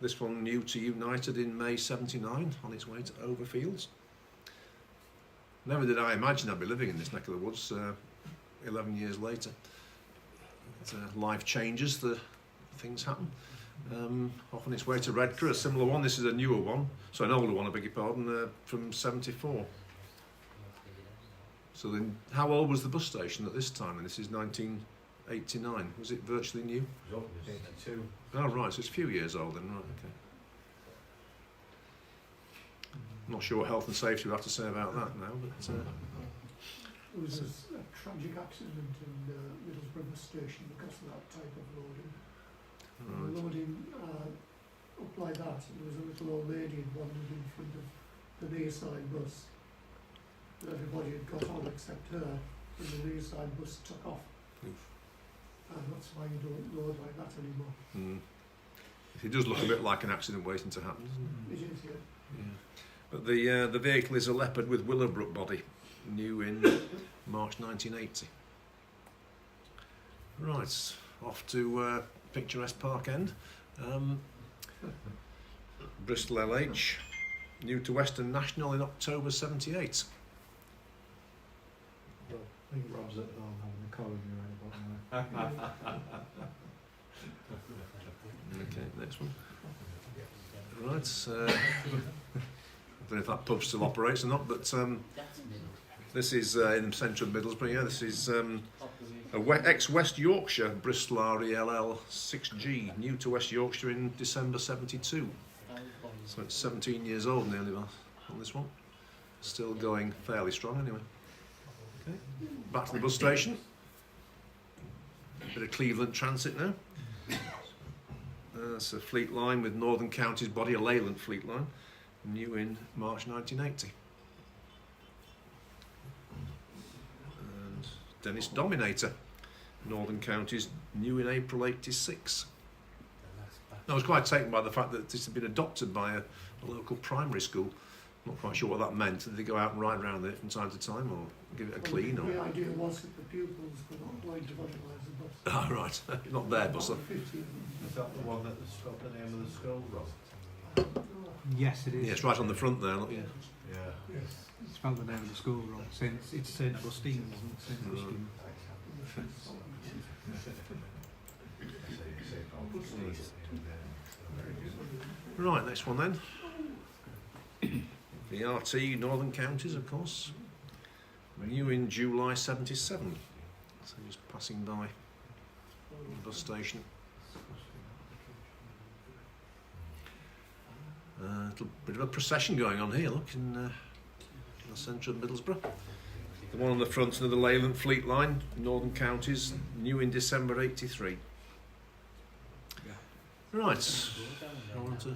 This one new to United in May 79 on its way to Overfields. Never did I imagine I'd be living in this neck of the woods 11 years later. Life changes, things happen. Off on its way to Redcar, a similar one. This is a newer one, so an older one, I beg your pardon, from 74. So then, how old was the bus station at this time? And this is 1989. Was it virtually new? 82. Oh, right, so it's a few years old then, right, okay. I'm not sure what health and safety would have to say about that now, but... There was a tragic accident in Middlesbrough bus station because of that type of loading. Right. Loading up like that, and there was a little old lady who wandered in front of the rear side bus. And everybody had got on except her, and the rear side bus took off. Oof. And that's why you don't load like that anymore. It does look a bit like an accident waiting to happen, doesn't it? It is, yeah. Yeah. But the vehicle is a Leopard with Willowbrook body, new in March 1980. Right, off to picturesque Park End. Bristol LH, new to Western National in October 78. Well, I think Rob's at home having a cold in your right about now. Okay, next one. Right, I don't know if that pub still operates or not, but this is in central Middlesbrough. Yeah, this is a ex-West Yorkshire Bristol RELL 6G, new to West Yorkshire in December 72. So it's 17 years old nearly on this one. Still going fairly strong anyway. Okay, back to the bus station. Bit of Cleveland Transit now. It's a Fleet Line with Northern Counties body, a Leyland Fleet Line, new in March 1980. And Dennis Dominator, Northern Counties, new in April 86. I was quite taken by the fact that this had been adopted by a local primary school. Not quite sure what that meant. Did they go out and ride around it from time to time, or give it a clean? Or The idea was that the pupils were not going to vandalise the bus. oh, right, not their bus. About 50 of them. Is that the one that spelled the name of the school, Rob? Yes, it is. Yeah, it's right on the front there. Look, yeah. Yeah. Yes. Spelled the name of the school wrong. It's St Augustine, isn't it? St Augustine. Right, next one then. The RT Northern Counties, of course. New in July 77. So just passing by the bus station. A little bit of a procession going on here, look, in the centre of Middlesbrough. The one on the front of the Leyland Fleet Line, Northern Counties, new in December 83. Right. I want to...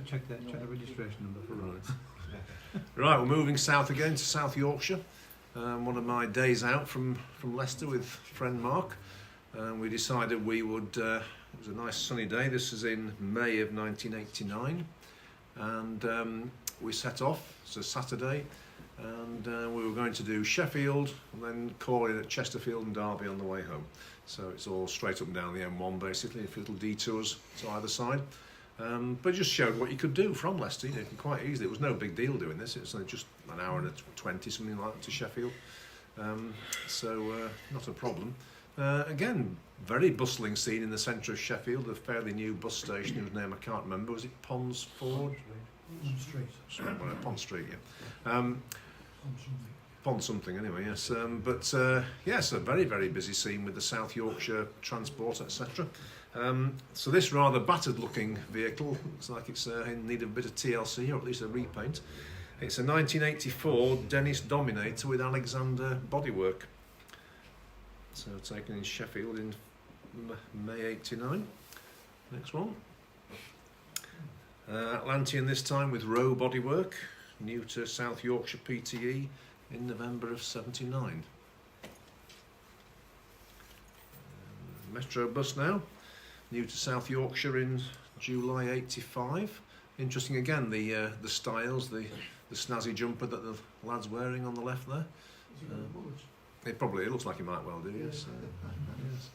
Check the registration number for Right. Right, we're moving south again to South Yorkshire. One of my days out from Leicester with friend Mark. We decided we would, it was a nice sunny day, this is in May of 1989, and we set off, it's a Saturday, and we were going to do Sheffield and then call in at Chesterfield and Derby on the way home. So it's all straight up and down the M1 basically, a few little detours to either side. But it just showed what you could do from Leicester, you know, quite easily. It was no big deal doing this, it's only just an hour and 20, something like that, to Sheffield. So not a problem. Again, very bustling scene in the centre of Sheffield, a fairly new bus station whose name I can't remember. Was it Pons Ford? Pond Street, yeah. Pond something anyway, yes. Yes, a very, very busy scene with the South Yorkshire transport, etc. So this rather battered looking vehicle looks like it's in need of a bit of TLC, or at least a repaint. It's a 1984 Dennis Dominator with Alexander bodywork. So taken in Sheffield in May 89. Next one. Atlantean this time with Rowe Bodywork, new to South Yorkshire PTE in November of 79. Metro Bus now, new to South Yorkshire in July 85. Interesting again, the styles, the snazzy jumper that the lad's wearing on the left there. Is it got bullets? It looks like he might well do, yes. Yes.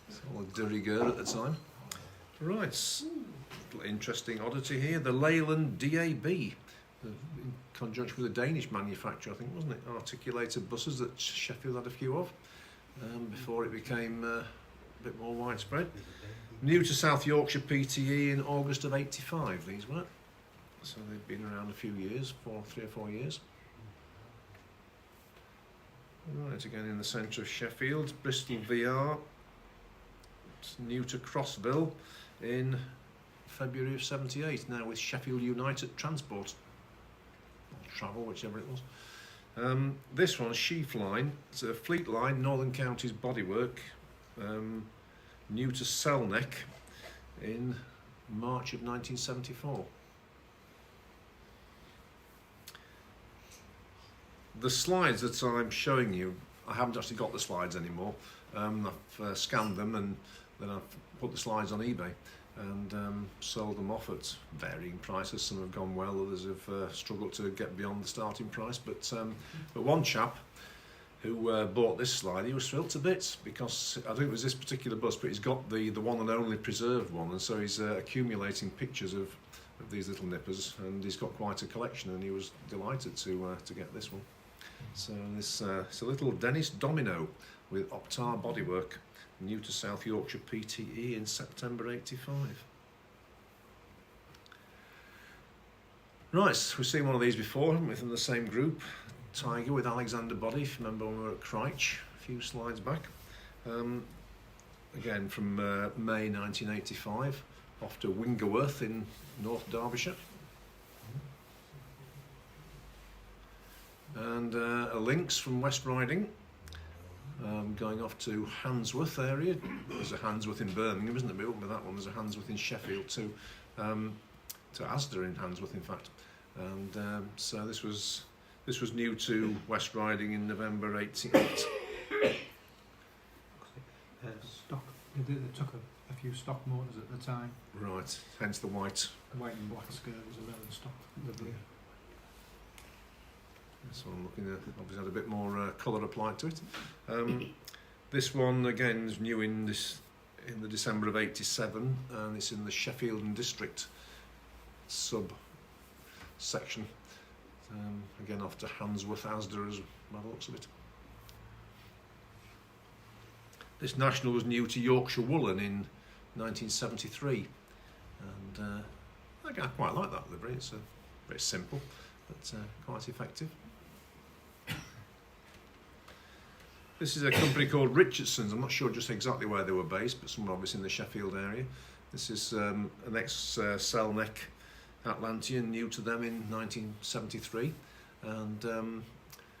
It's all de rigueur at the time. Right, little interesting oddity here. The Leyland DAB, in conjunction with a Danish manufacturer, I think, wasn't it? Articulated buses that Sheffield had a few of before it became a bit more widespread. New to South Yorkshire PTE in August of 85, these were. So they've been around a few years, 3 or 4 years. Right, again in the centre of Sheffield, Bristol VR. It's new to Crossville in February of 78, now with Sheffield United Transport. Or Travel, whichever it was. This one, Sheaf Line, it's a Fleet Line, Northern Counties Bodywork, new to Selneck in March of 1974. The slides that I'm showing you, I haven't actually got the slides anymore. I've scanned them and then I've put the slides on eBay and sold them off at varying prices. Some have gone well, others have struggled to get beyond the starting price. But one chap who bought this slide, he was thrilled to bits because I think it was this particular bus, but he's got the one and only preserved one, and so he's accumulating pictures of these little nippers, and he's got quite a collection, and he was delighted to get this one. So this it's a little Dennis Domino with Optar Bodywork, new to South Yorkshire PTE in September 85. Right, we've seen one of these before, haven't we, from the same group. Tiger with Alexander Body, if you remember when we were at Cryche a few slides back. Again from May 1985, off to Wingerworth in North Derbyshire. And a Lynx from West Riding, going off to Handsworth area. There's a Handsworth in Birmingham, isn't there? We opened with that one. There's a Handsworth in Sheffield too, to Asda in Handsworth, in fact. And so this was new to West Riding in November 88. Stock. They took a few stock motors at the time. Right, hence the white. The white and black skirt was a relevant stock. The blue. So I'm looking at, obviously had a bit more colour applied to it. This one again is new in the December of 87, and it's in the Sheffield and District sub section. Again off to Handsworth Asda as by the looks of it. This National was new to Yorkshire Woolen in 1973, and I quite like that livery. It's very simple but quite effective. This is a company called Richardson's. I'm not sure just exactly where they were based, but somewhere obviously in the Sheffield area. This is an ex-Selneck Atlantean, new to them in 1973. And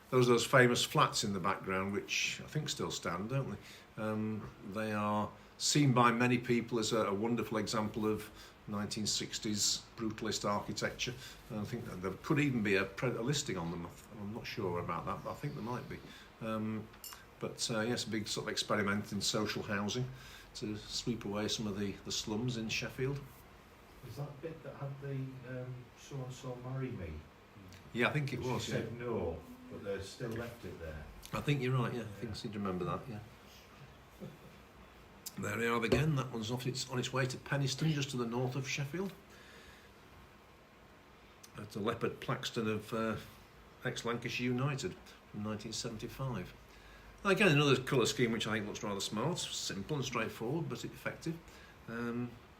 those famous flats in the background, which I think still stand, don't they? They are seen by many people as a wonderful example of 1960s brutalist architecture. And I think there could even be a listing on them. I'm not sure about that, but I think there might be. Yes, a big sort of experiment in social housing to sweep away some of the slums in Sheffield. Was that bit that had the so-and-so marry me? Yeah, I think it was. She said no, but they still left it there. I think you're right, yeah. I think I seem to remember that, yeah. There we are again. That one's on its way to Penistone, just to the north of Sheffield. That's a Leopard Plaxton of ex-Lancashire United from 1975. Again, another colour scheme which I think looks rather smart, simple and straightforward, but effective.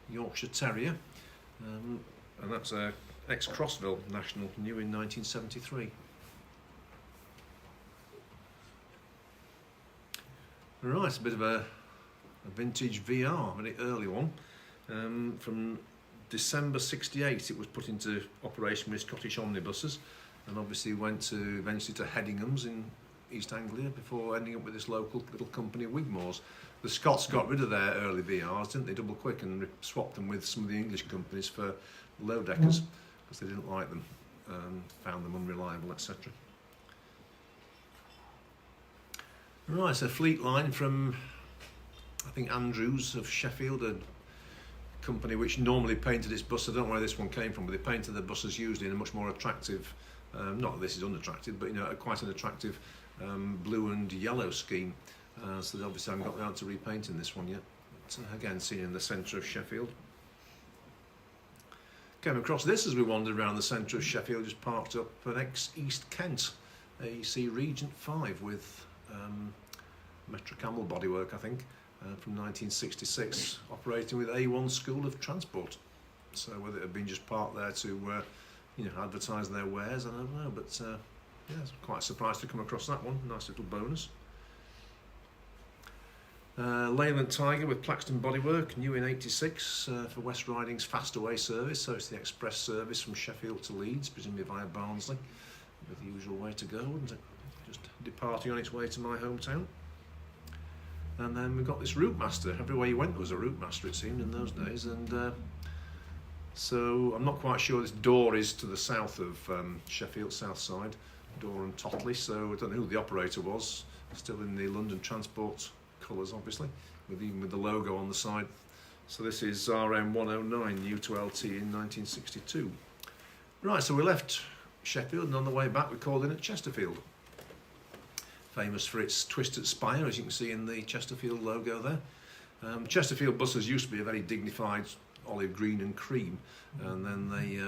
Yorkshire Terrier, and that's a ex-Crossville National, new in 1973. Right, a bit of a vintage VR, a very early one. From December 68 it was put into operation with Scottish Omnibuses, and obviously went to eventually to Headingham's in East Anglia before ending up with this local little company, Wigmore's. The Scots got rid of their early VRs, didn't they, double quick, and swapped them with some of the English companies for low deckers because they didn't like them and found them unreliable, etc. Right, so Fleet Line from, I think, Andrews of Sheffield, a company which normally painted its bus. I don't know where this one came from, but they painted their buses usually in a much more attractive, not that this is unattractive, but quite an attractive blue and yellow scheme. So they obviously haven't got round to repainting this one yet. But, again, seen in the centre of Sheffield. Came across this as we wandered around the centre of Sheffield, just parked up an ex-East Kent AEC Regent 5 with Metro Camel bodywork, I think, from 1966, operating with A1 School of Transport. So whether it had been just parked there to advertise their wares, I don't know, but yeah, I was quite surprised to come across that one. Nice little bonus. Leyland Tiger with Plaxton bodywork, new in 86 for West Riding's Fast Away service, so it's the express service from Sheffield to Leeds, presumably via Barnsley, with the usual way to go, wouldn't it? Just departing on its way to my hometown. And then we've got this Route Master. Everywhere you went there was a Route Master, it seemed, in those days, and so I'm not quite sure. This door is to the south of Sheffield, south side, Door and Totley, so I don't know who the operator was, still in the London Transport colours, obviously, even with the logo on the side. So this is RM109, new to LT in 1962. Right, so we left Sheffield, and on the way back we called in at Chesterfield. Famous for its twisted spire, as you can see in the Chesterfield logo there. Chesterfield buses used to be a very dignified olive green and cream, and then they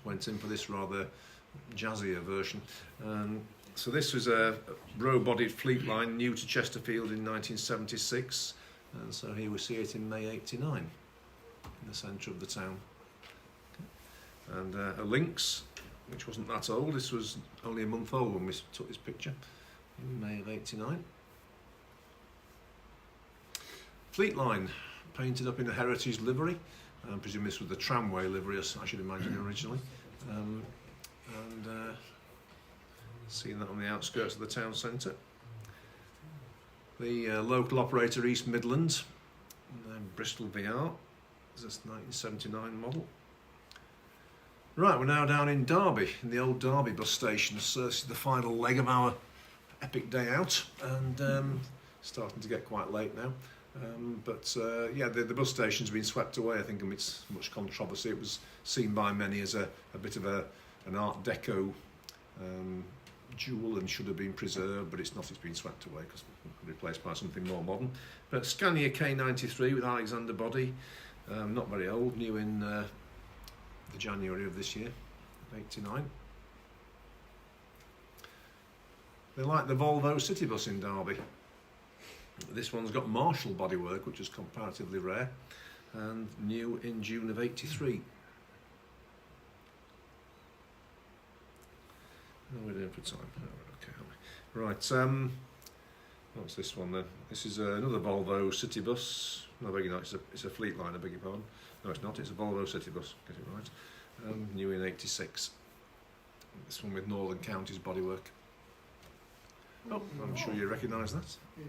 went in for this rather jazzier version. So this was a row-bodied Fleet Line, new to Chesterfield in 1976, and so here we see it in May 89 in the centre of the town. And a Lynx, which wasn't that old. This was only a month old when we took this picture in May of 89. Fleet Line, painted up in a heritage livery. I presume this was the tramway livery, I should imagine, originally. Seeing that on the outskirts of the town centre. The local operator East Midlands, Bristol VR, this is a 1979 model. Right, we're now down in Derby, in the old Derby bus station. So this is the final leg of our epic day out, and starting to get quite late now. Yeah, the bus station's been swept away, I think, amidst much controversy. It was seen by many as a bit of an Art Deco jewel and should have been preserved, but it's not. It's been swept away because replaced by something more modern. But Scania K93 with Alexander body, not very old, new in the January of this year, 89. They like the Volvo City Bus in Derby. This one's got Marshall bodywork, which is comparatively rare, and new in June of 83. How are we doing for time? Oh, okay, right, what's this one then? This is another Volvo City Bus. No, I beg your pardon, it's a Fleet Line, I beg your pardon. No, it's not, it's a Volvo City Bus, get it right. New in 86. This one with Northern Counties bodywork. Oh, I'm sure you recognise that. Yeah.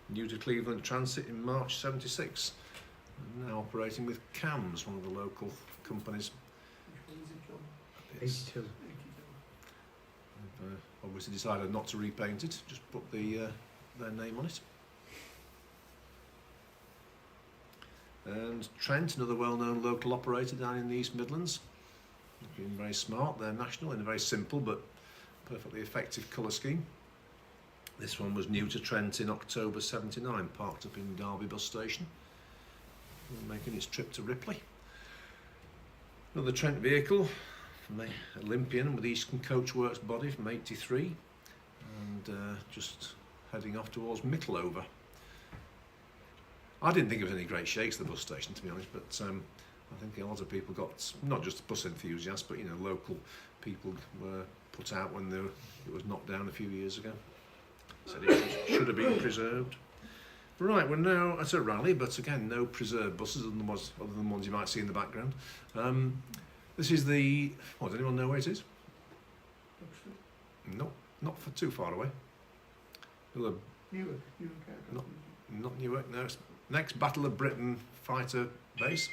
New to Cleveland Transit in March 76. And now operating with CAMS, one of the local companies. Which one is it, John? It's, 82. 82. they've obviously decided not to repaint it, just put their name on it. And Trent, another well-known local operator down in the East Midlands. They've been very smart. They're national in a very simple but perfectly effective colour scheme. This one was new to Trent in October 79, parked up in Derby bus station, making its trip to Ripley. Another Trent vehicle from Olympian with Eastern Coachworks body from 83, and just heading off towards Mickleover. I didn't think it was any great shakes, the bus station, to be honest, but I think a lot of people got, not just bus enthusiasts, but local people were put out when it was knocked down a few years ago. Said it should have been preserved. Right, we're now at a rally, but again, no preserved buses other than ones you might see in the background. This is the, does anyone know where it is? Duxford. No, not for too far away. Newark, Newark Aircraft. No. not Newark, no. It's next Battle of Britain fighter base.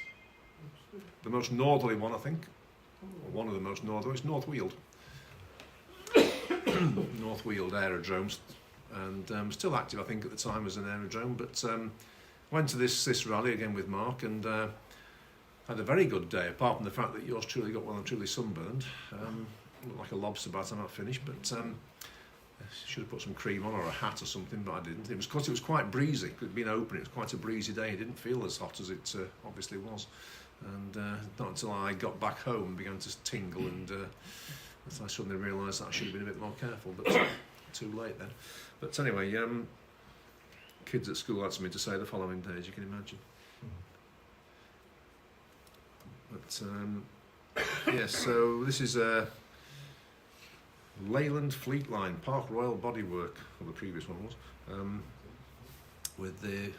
The most northerly one, I think. Or one of the most northerly. It's North Weald. North Weald Aerodromes. And still active, I think, at the time as an aerodrome. But went to this rally again with Mark and had a very good day, apart from the fact that yours truly got well and truly sunburned. Looked like a lobster by the time I finished, but should have put some cream on or a hat or something, but I didn't. It was because it was quite breezy. It had been open, it was quite a breezy day. It didn't feel as hot as it obviously was. And not until I got back home and began to tingle, and I suddenly realised that I should have been a bit more careful, but too late then. But anyway, kids at school had something to say the following day, as you can imagine. But yes, so this is Leyland Fleet Line, Park Royal Bodywork, or the previous one was, with the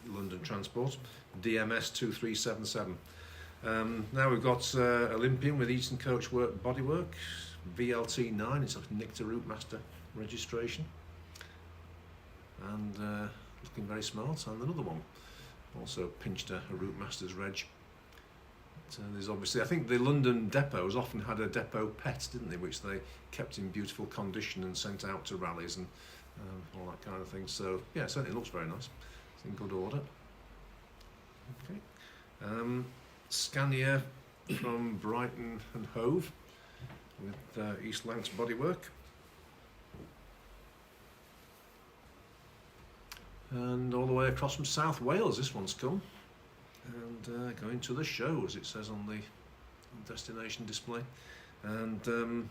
London Transport, DMS 2377. Now we've got Olympian with Eastern Coachwork Bodywork, VLT9, it's a Nicta Routemaster registration, and looking very smart. And another one, also pinched a Routemaster's reg. There's obviously, I think the London depots often had a depot pet, didn't they, which they kept in beautiful condition and sent out to rallies and all that kind of thing. So yeah, it certainly looks very nice. It's in good order. Okay. Scania from Brighton and Hove with East Lancs Bodywork. And all the way across from South Wales this one's come. And going to the show, as it says on the destination display. And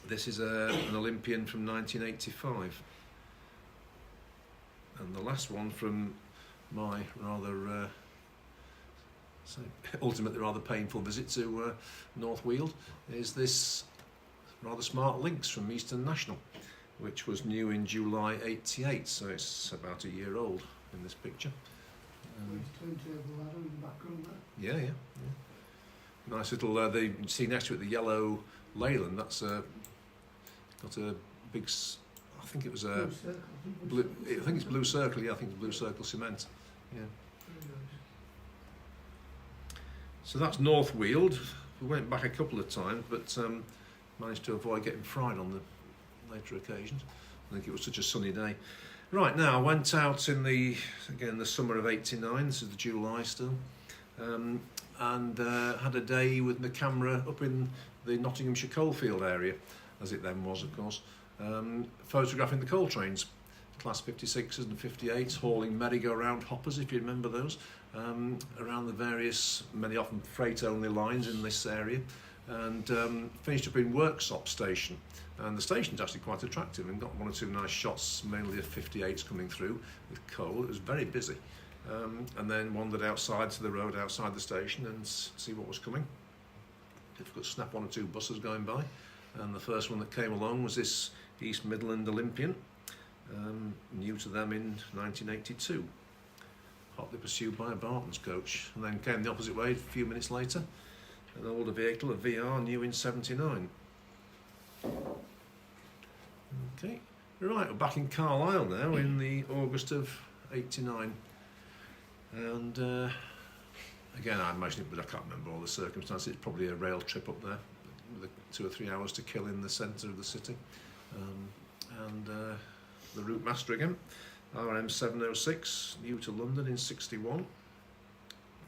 this is an Olympian from 1985. And the last one from my rather ultimately rather painful visit to North Weald is this rather smart Lynx from Eastern National, which was new in July '88, so it's about a year old in this picture. Twin turbo ladder in the background there. Yeah. Nice little, you see next to it the yellow Leyland, that's got a big, I think it was a, Blue circle. blue, I think it's Blue Circle, yeah, I think it's Blue Circle cement. Yeah. Very nice. So that's North Weald. We went back a couple of times, but managed to avoid getting fried on the later occasions. I think it was such a sunny day. Right, now I went out in the summer of '89, this is the July still, and had a day with my camera up in the Nottinghamshire coalfield area, as it then was, of course, photographing the coal trains, Class 56s and 58s, hauling merry-go-round hoppers, if you remember those, around the various, many often freight-only lines in this area, and finished up in Worksop Station. And the station's actually quite attractive and got one or two nice shots, mainly of 58s coming through with coal. It was very busy. And then wandered outside to the road outside the station and see what was coming. Difficult to snap one or two buses going by. And the first one that came along was this East Midland Olympian, new to them in 1982. Hotly pursued by a Barton's coach. And then came the opposite way a few minutes later. An older vehicle, a VR, new in '79. Okay, right, we're back in Carlisle now in the August of '89, and again I imagine it, but I can't remember all the circumstances. It's probably a rail trip up there with 2 or 3 hours to kill in the centre of the city, and the Routemaster again, RM706, new to London in '61.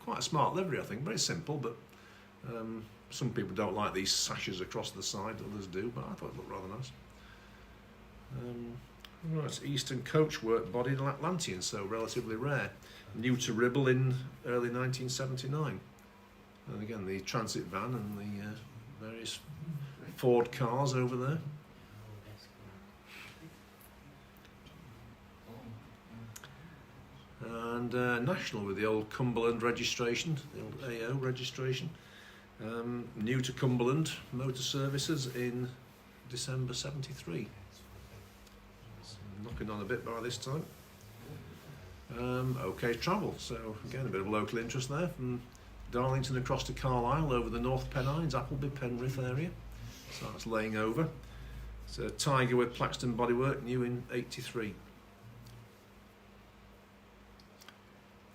Quite a smart livery, I think, very simple, but some people don't like these sashes across the side, others do, but I thought it looked rather nice. Right, Eastern Coachwork bodied Atlantean, so relatively rare. New to Ribble in early 1979. And again, the transit van and the various Ford cars over there. And National with the old Cumberland registration, the old AO registration. New to Cumberland Motor Services in December '73. Knocking on a bit by this time. OK Travel, so again a bit of local interest there from Darlington across to Carlisle over the North Pennines, Appleby, Penrith area. So that's laying over. It's a Tiger with Plaxton bodywork, new in 83.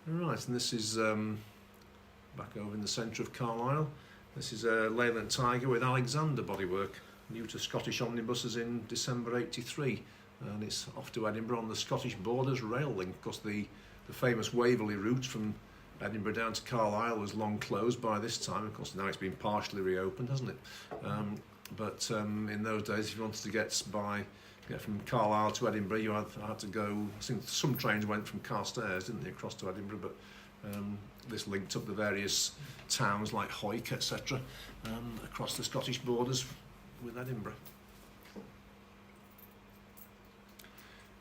Right, and this is back over in the centre of Carlisle. This is a Leyland Tiger with Alexander bodywork, new to Scottish omnibuses in December 83, and it's off to Edinburgh on the Scottish Borders rail link, because the famous Waverley route from Edinburgh down to Carlisle was long closed by this time. Of course, now it's been partially reopened, hasn't it? But in those days, if you wanted to get from Carlisle to Edinburgh, you had to go. I think some trains went from Carstairs, didn't they, across to Edinburgh? But this linked up the various towns like Hawick, etc., across the Scottish borders with Edinburgh.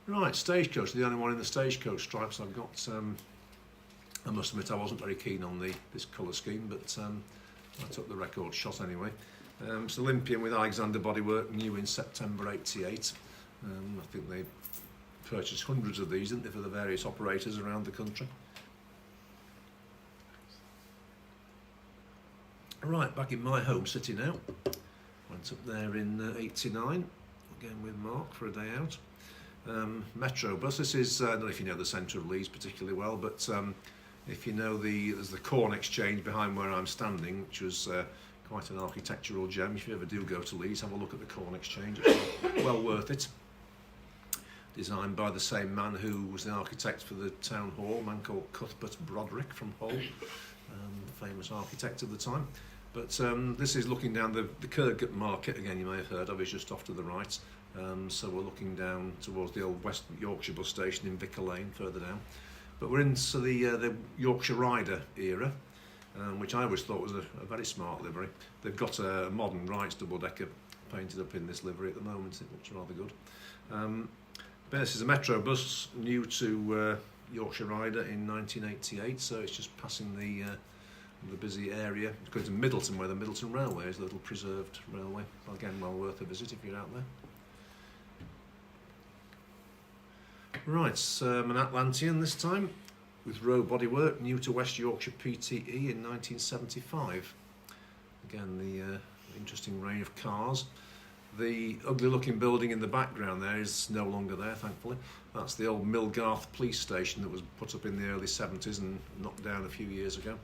Right, Stagecoach, the only one in the Stagecoach stripes I've got. I must admit I wasn't very keen on this colour scheme, but I took the record shot anyway. It's Olympian with Alexander bodywork, new in September 88. I think they purchased hundreds of these, didn't they, for the various operators around the country. Right, back in my home city now. Went up there in 89, again with Mark for a day out. Metro bus, this is, I don't know if you know the centre of Leeds particularly well, but if you know there's the Corn Exchange behind where I'm standing, which was quite an architectural gem. If you ever do go to Leeds, have a look at the Corn Exchange, it's well worth it. Designed by the same man who was the architect for the town hall, a man called Cuthbert Broderick from Hull, famous architect of the time. But this is looking down the Kirkgate Market, again you may have heard of, it's just off to the right. So we're looking down towards the old West Yorkshire bus station in Vicar Lane, further down. But we're into the Yorkshire Rider era, which I always thought was a very smart livery. They've got a modern Wrights double-decker painted up in this livery at the moment. It looks rather good. But this is a Metro bus, new to Yorkshire Rider in 1988, so it's just passing the busy area. It's going to Middleton, where the Middleton Railway is, a little preserved railway. Again, well worth a visit if you're out there. Right, an Atlantean this time, with Rowe bodywork, new to West Yorkshire PTE in 1975. Again, the interesting reign of cars. The ugly looking building in the background there is no longer there, thankfully. That's the old Millgarth police station that was put up in the early 70s and knocked down a few years ago.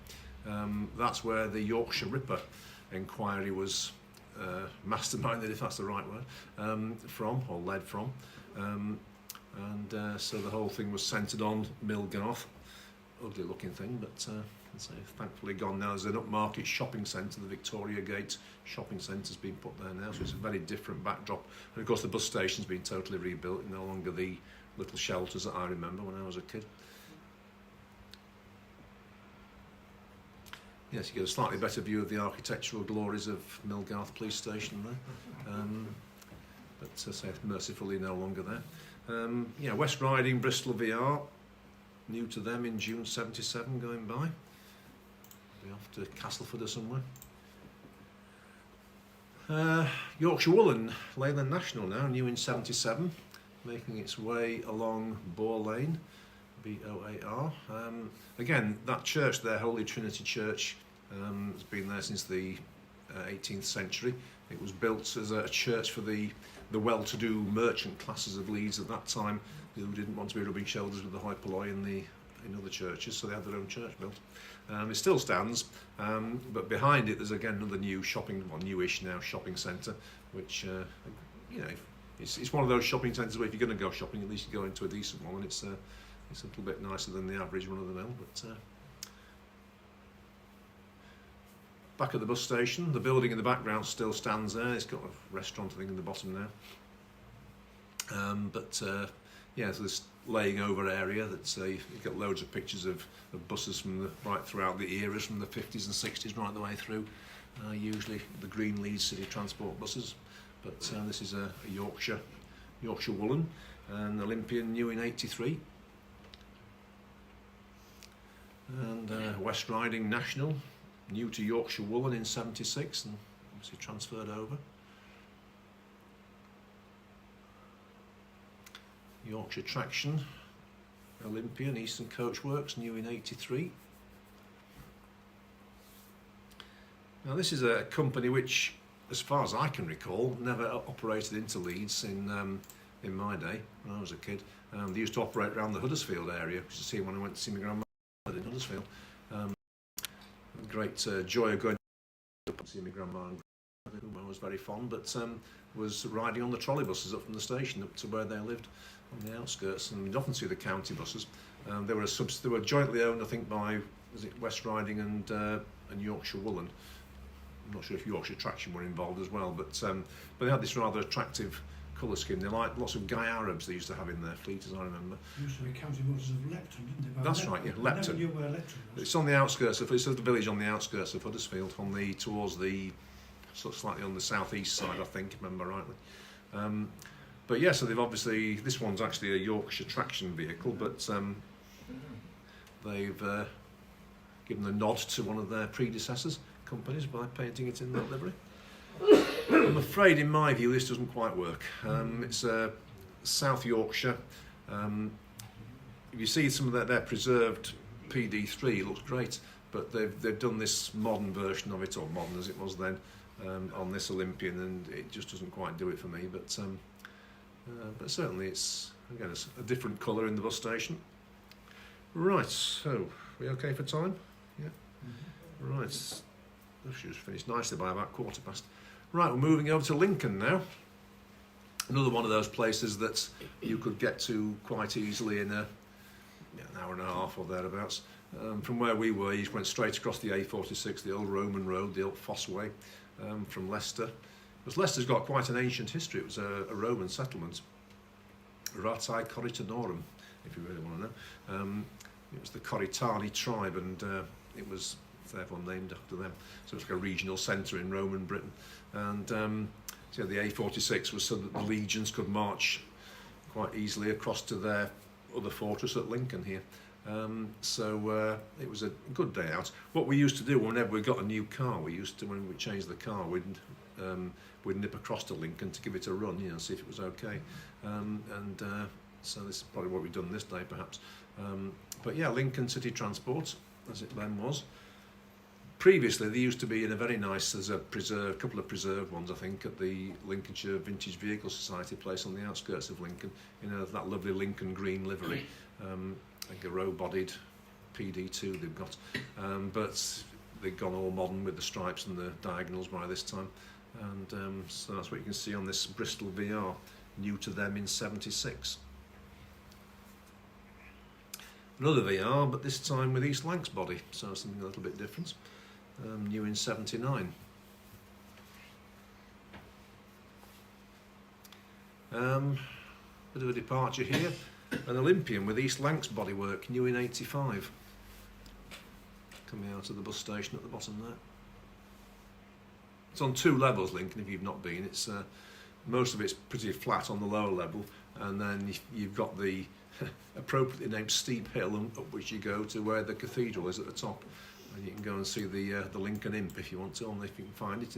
That's where the Yorkshire Ripper inquiry was masterminded, if that's the right word, or led from. So the whole thing was centred on Millgarth. Ugly looking thing, but so thankfully gone now. There's an upmarket shopping centre, the Victoria Gate shopping centre's been put there now, so it's a very different backdrop. And of course the bus station's been totally rebuilt, no longer the little shelters that I remember when I was a kid. Yes, you get a slightly better view of the architectural glories of Millgarth Police Station there, but say mercifully no longer there. West Riding Bristol VR, new to them in June 77, going by. Be off to Castleford or somewhere. Yorkshire Woolen, Leyland National now, new in 77, making its way along Boar Lane, B-O-A-R. Again, that church there, Holy Trinity Church, has been there since the 18th century. It was built as a church for the well-to-do merchant classes of Leeds at that time, who didn't want to be rubbing shoulders with the hoi polloi in other churches, so they had their own church built. It still stands, but behind it there's again another new newish now shopping centre, which it's one of those shopping centres where if you're going to go shopping, at least you go into a decent one, and it's a little bit nicer than the average run-of-the-mill. But back at the bus station, the building in the background still stands there. It's got a restaurant, I think, in the bottom now. So this laying over area that you've got loads of pictures of buses from right throughout the eras, from the 50s and 60s right the way through. Usually the green Leeds City Transport buses, but this is a Yorkshire Woolen, and Olympian new in 83. And West Riding National, new to Yorkshire Woolen in 76, and obviously transferred over. Yorkshire Traction, Olympian, Eastern Coachworks, new in 83. Now this is a company which as far as I can recall, never operated into Leeds in my day when I was a kid. They used to operate around the Huddersfield area. I used to see when I went to see my grandma in Huddersfield. Great joy of going up to see my grandma, whom I was very fond, but was riding on the trolley buses up from the station up to where they lived on the outskirts, and we'd often see the county buses. They were jointly owned, I think, by West Riding and Yorkshire Woolen. I'm not sure if Yorkshire Traction were involved as well, but they had this rather attractive colour scheme. They liked lots of Guy Arabs they used to have in their fleet, as I remember. Used to be county motors of Lepton, didn't they? That's right, yeah, Lepton. I never knew where Lepton was. It's on the outskirts of, it's a village on the outskirts of Huddersfield, towards the sort of slightly on the southeast side, I think, if I remember rightly. But yeah, so they've obviously, this one's actually a Yorkshire Traction vehicle, but they've given a nod to one of their predecessors companies by painting it in that livery. I'm afraid, in my view, this doesn't quite work. It's South Yorkshire. If you see some of their preserved PD3, it looks great, but they've done this modern version of it, or modern as it was then, on this Olympian, and it just doesn't quite do it for me. But certainly it's a different colour in the bus station. Right, so we okay for time? Yeah. Right. Oh, she was finished nicely by about 15:15. Right, we're moving over to Lincoln now. Another one of those places that you could get to quite easily in an hour and a half or thereabouts. From where we were, you went straight across the A46, the old Roman road, the old Fossway, from Leicester. Because Leicester's got quite an ancient history. It was a Roman settlement. Ratae Coritanorum, if you really want to know. It was the Coritani tribe, and it was therefore named after them. So it's like a regional centre in Roman Britain. And so the A46 was so that the legions could march quite easily across to their other fortress at Lincoln here. So it was a good day out. What we used to do whenever we got a new car, when we changed the car, we'd nip across to Lincoln to give it a run, see if it was okay. So this is probably what we've done this day, perhaps. But yeah, Lincoln City Transport, as it then was. Previously, they used to be in a very nice, there's a couple of preserved ones, I think, at the Lincolnshire Vintage Vehicle Society place on the outskirts of Lincoln, that lovely Lincoln green livery, like a row-bodied PD2 they've got, but they've gone all modern with the stripes and the diagonals by this time, and so that's what you can see on this Bristol VR, new to them in '76. Another VR, but this time with East Lancs body, so something a little bit different. New in '79. Bit of a departure here. An Olympian with East Lancs bodywork, new in '85. Coming out of the bus station at the bottom there. It's on 2 levels, Lincoln, if you've not been. It's most of it's pretty flat on the lower level, and then you've got the appropriately named steep hill up which you go to where the cathedral is at the top. And you can go and see the Lincoln Imp if you want to, if you can find it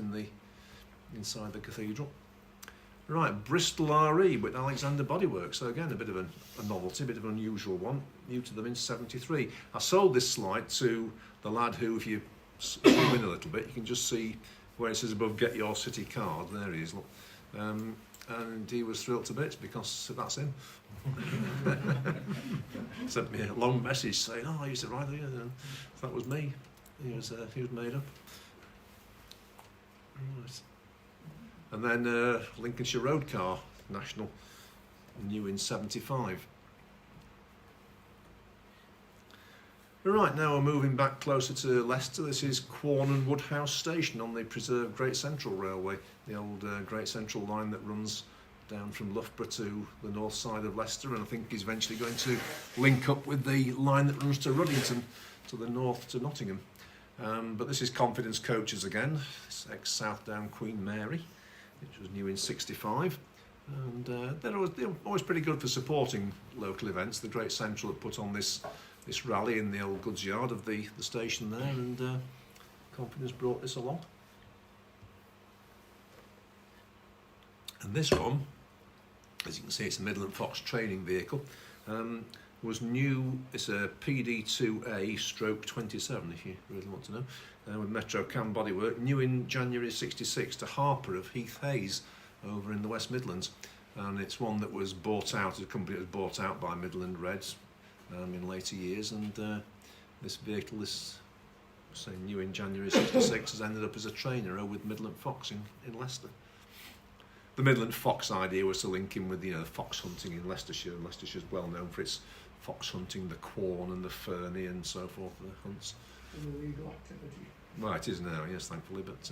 inside the cathedral. Right, Bristol RE with Alexander Bodywork. So again, a bit of a novelty, a bit of an unusual one. New to them in '73. I sold this slide to the lad who, if you zoom in a little bit, you can just see where it says above "Get Your City Card." There he is. Look. And he was thrilled to bits because that's him. Sent me a long message saying, "Oh, I used to ride there," and that was me. He was made up. Right. And then Lincolnshire Road Car National, new in '75. Right, now we're moving back closer to Leicester. This is Quorn Woodhouse Station on the preserved Great Central Railway, the old Great Central line that runs down from Loughborough to the north side of Leicester, and I think is eventually going to link up with the line that runs to Ruddington, to the north to Nottingham. But this is Confidence Coaches again. It's ex-Southdown Queen Mary, which was new in '65. And they're always pretty good for supporting local events. The Great Central had put on this rally in the old goods yard of the station there, and Confidence brought this along. And this one, as you can see, it's a Midland Fox training vehicle. was new. It's a PD2A stroke 27, if you really want to know, with Metro Cam bodywork, new in January '66 to Harper of Heath Hayes over in the West Midlands. And it's one that was bought out, a company that was bought out by Midland Reds in later years, and this vehicle, this saying new in January '66, has ended up as a trainer with Midland Fox in Leicester. The Midland Fox idea was to link in with, you know, the fox hunting in Leicestershire. Leicestershire's well known for its fox hunting, the Quorn and the Fernie and so forth, the hunts. And the legal activity. Well, it is now, yes, thankfully, but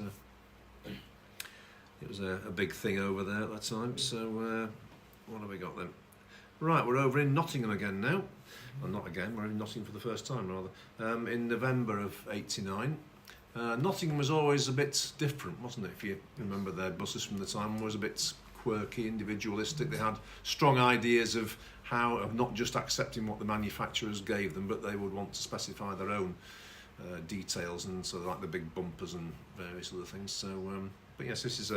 it was a big thing over there at that time. So what have we got then? Right, we're over in Nottingham again now. Well, not again, we're in Nottingham for the first time, rather. In November of '89. Nottingham was always a bit different, wasn't it? If you remember their buses from the time, was a bit quirky, individualistic. They had strong ideas of not just accepting what the manufacturers gave them, but they would want to specify their own details, and so like the big bumpers and various other things. So, but yes, this is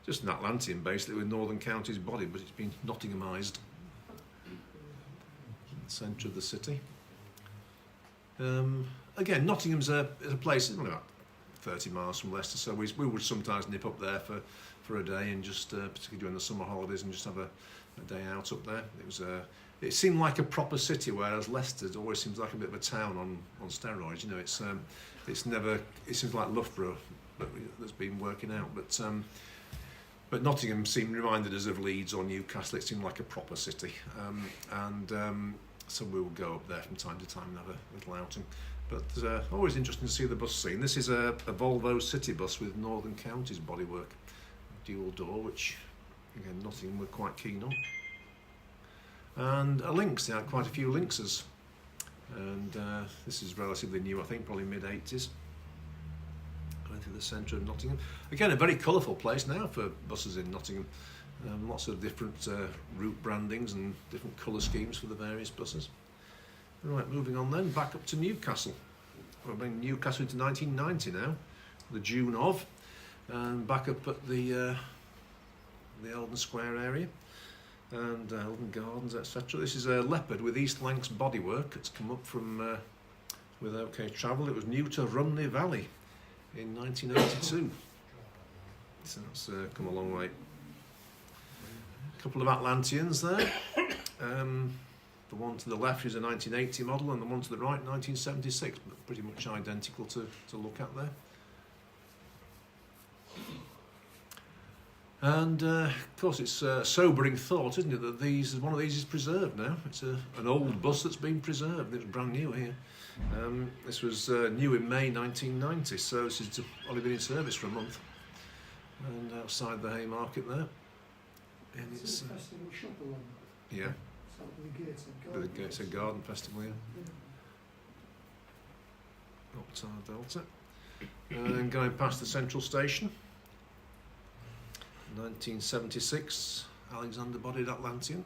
just an Atlantean basically with Northern Counties body, but it's been Nottinghamized. Centre of the city. Again, Nottingham's a place, it's only about 30 miles from Leicester, so we would sometimes nip up there for a day and just, particularly during the summer holidays, and just have a day out up there. It seemed like a proper city, whereas Leicester always seems like a bit of a town on steroids. You know, it seems like Loughborough that's been working out, but Nottingham reminded us of Leeds or Newcastle. It seemed like a proper city, so we will go up there from time to time and have a little outing. But always interesting to see the bus scene. This is a Volvo city bus with Northern Counties bodywork, dual door, which again Nottingham were quite keen on. And a Lynx, they had quite a few Lynxes, and this is relatively new, I think, probably mid-80s. Going through the centre of Nottingham. Again, a very colourful place now for buses in Nottingham. Lots of different route brandings and different colour schemes for the various buses. Right, moving on then, back up to Newcastle. We're bringing Newcastle into 1990 now, the June of, and back up at the Eldon Square area, and Eldon Gardens, etc. This is a Leopard with East Lancs bodywork. It's come up from with OK Travel. It was new to Rumney Valley in 1982. So that's come a long way. A couple of Atlanteans there. The one to the left is a 1980 model, and the one to the right, 1976, but pretty much identical to look at there. And of course, it's a sobering thought, isn't it, that one of these is preserved now. It's an old bus that's been preserved. It was brand new here. This was new in May 1990, so this has only been in service for a month. And outside the Haymarket there. And It's a festival shop along yeah. the Gateshead Garden. Garden Festival, yeah. Up Tower Delta. And then going past the Central Station. 1976, Alexander bodied Atlantean.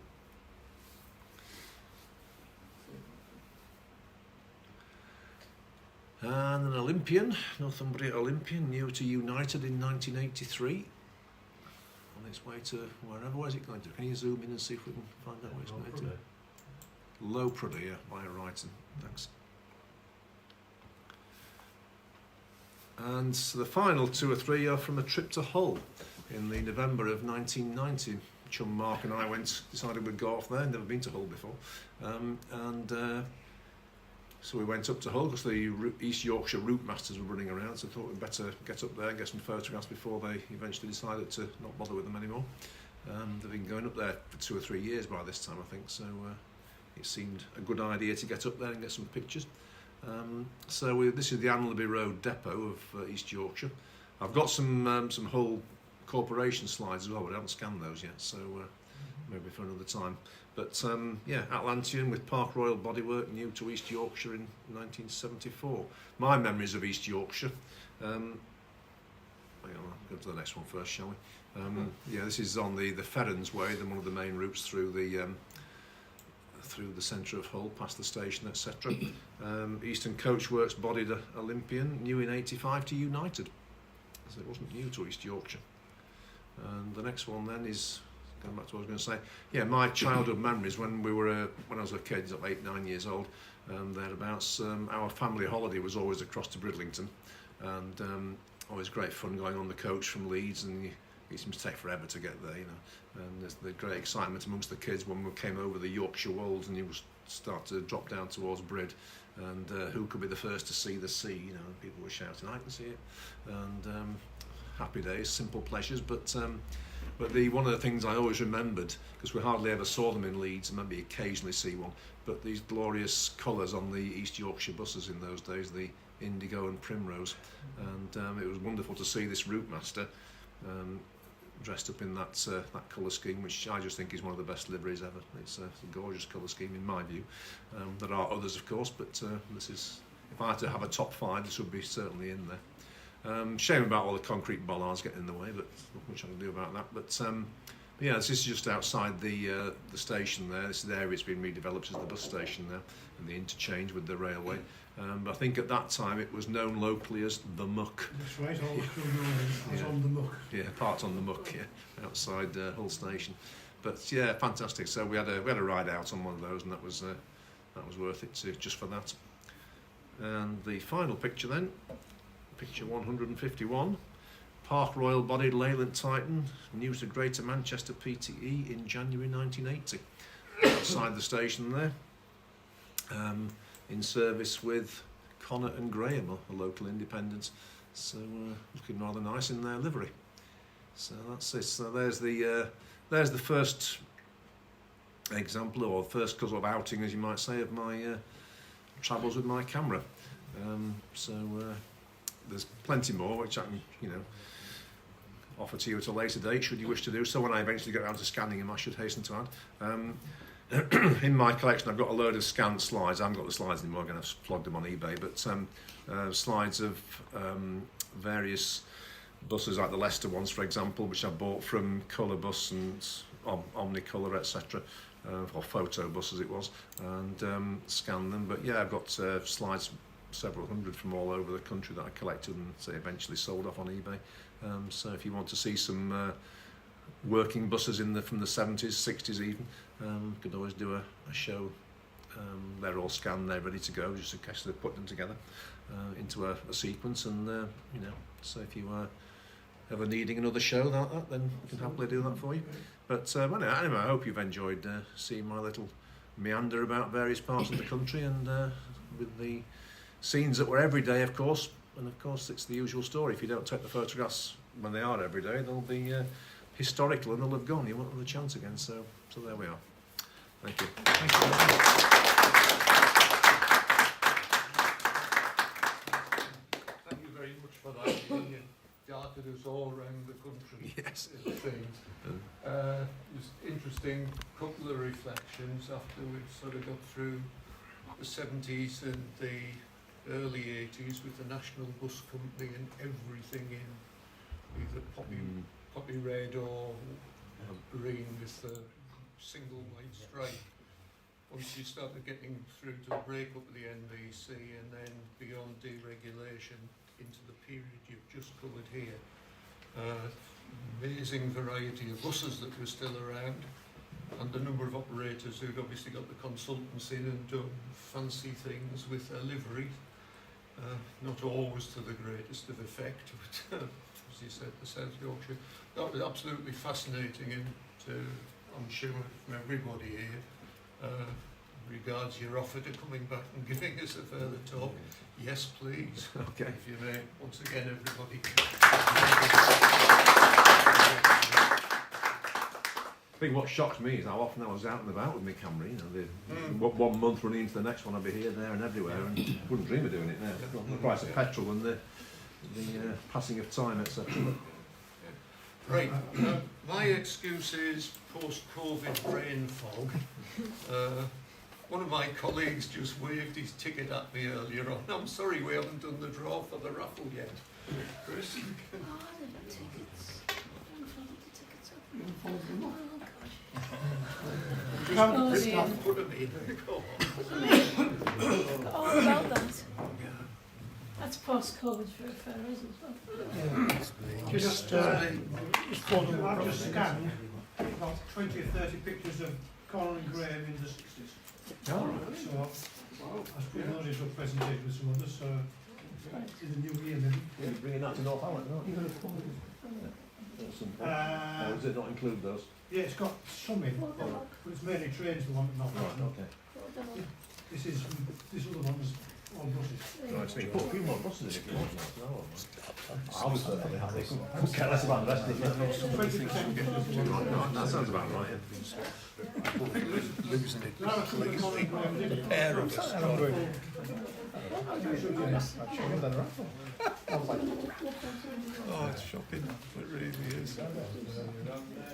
And an Olympian, Northumbria Olympian, new to United in 1983. On its way to wherever. Where's it going to? Can you zoom in and see if we can find out where it's going to? Low Prudder, yeah, via Brighton. Thanks. And so the final two or three are from a trip to Hull in the November of 1990. Chum Mark and I decided we'd go off there. Never been to Hull before, so we went up to Hull because the East Yorkshire route masters were running around. So I thought we'd better get up there and get some photographs before they eventually decided to not bother with them anymore. They've been going up there for 2 or 3 years by this time, I think. So it seemed a good idea to get up there and get some pictures. This is the Anlaby Road depot of East Yorkshire. I've got some Hull Corporation slides as well, but I haven't scanned those yet, so maybe for another time. But yeah, Atlantean with Park Royal bodywork, new to East Yorkshire in 1974. My memories of East Yorkshire. Hang on, I'll go to the next one first, shall we? Yeah, this is on the Ferrens Way, one of the main routes through the centre of Hull, past the station, etc. Eastern Coachworks bodied Olympian, new in 85 to United. So it wasn't new to East Yorkshire. And the next one then is going back to what I was going to say. Yeah, my childhood memories when I was a kid, 8, 9 years old, thereabouts. Our family holiday was always across to Bridlington, and always great fun going on the coach from Leeds, and it seems to take forever to get there, you know. And there's the great excitement amongst the kids when we came over the Yorkshire Wolds, and you would start to drop down towards Brid, and who could be the first to see the sea, you know, and people were shouting, I can see it, and happy days, simple pleasures, but one of the things I always remembered, because we hardly ever saw them in Leeds, and maybe occasionally see one, but these glorious colours on the East Yorkshire buses in those days, the indigo and primrose, and it was wonderful to see this route master dressed up in that colour scheme, which I just think is one of the best liveries ever. It's a gorgeous colour scheme in my view. There are others, of course, but this is, if I had to have a top 5, this would be certainly in there. Shame about all the concrete bollards getting in the way, but not much I can do about that. But yeah, this is just outside the station there. This is the area it's been redeveloped as the bus station now, and the interchange with the railway. But I think at that time it was known locally as the Muck. That's right, all the crew was Yeah. on the muck. Yeah, parked on the Muck, yeah, outside Hull Station. But yeah, fantastic. So we had a ride out on one of those, and that was worth it too, just for that. And the final picture then, picture 151. Park Royal bodied Leyland Titan, new to Greater Manchester PTE in January 1980. Outside the station there, in service with Connaught and Graham, a local independent. So looking rather nice in their livery. So that's it. So there's the first example, or first sort of outing, as you might say, of my travels with my camera. So there's plenty more which I can, you know, offer to you at a later date should you wish to do so. When I eventually get around to scanning them, I should hasten to add. In my collection I've got a load of scanned slides. I haven't got the slides anymore, I'm going to flog them on eBay, but slides of various buses, like the Leicester ones for example, which I bought from Colour Bus and Omnicolour, etc., or Photo Bus as it was, and scanned them. But yeah, I've got slides, several hundred from all over the country that I collected and say eventually sold off on eBay. So if you want to see some working buses from the 70s, 60s even, you could always do a show. They're all scanned, they're ready to go, just in case they put them together into a sequence. And you know, so if you ever needing another show like that, then I can happily do that for you. But anyway, I hope you've enjoyed seeing my little meander about various parts of the country, and with the scenes that were every day, of course. And of course, it's the usual story. If you don't take the photographs when they are every day, they'll be historical and they'll have gone. You won't have a chance again. So there we are. Thank you. Thank you very much. Thank you very much for that. You darted us all around the country. Yes. It seems. It was interesting. Couple of reflections after we'd sort of got through the 70s and the early 80s with the National Bus Company and everything in either poppy red or green with the single white stripe. Once you started getting through to the breakup of the NBC and then beyond deregulation into the period you've just covered here, amazing variety of buses that were still around, and the number of operators who'd obviously got the consultants in and done fancy things with their livery. Not always to the greatest of effect, but as you said, the South Yorkshire. That was absolutely fascinating, and I'm sure from everybody here regards your offer to coming back and giving us a further talk. Yes, please. Okay. If you may, once again, everybody. I think what shocked me is how often I was out and about with my camera. You know, one month running into the next one, I'd be here, there, and everywhere, and wouldn't dream of doing it now. The price of petrol and the passing of time, etc. Right, my excuse is post-COVID brain fog. One of my colleagues just waved his ticket at me earlier on. I'm sorry we haven't done the draw for the raffle yet. Chris? You can fold them up. Just put them in. Go on. All about that. That's post-COVID for referrals as well. Just fold them up. Just scan. got 20 or 30 pictures of Colin and Graham in the 60s. So I suppose those into a presentation with some others, so in the new year maybe. You're bringing that to Northallerton, aren't you? At some point. Or does it not include those? Yeah, it's got some in, but it's mainly trains the one at Northampton. okay. This other one's all buses. Right, so you put a few more buses in if you want. I was certainly happy. Couldn't care less about the rest of it. 20% That sounds about right. Losing it. There are a couple of Colin and Graham in it. Pair of us. Oh, it's shocking. It really is.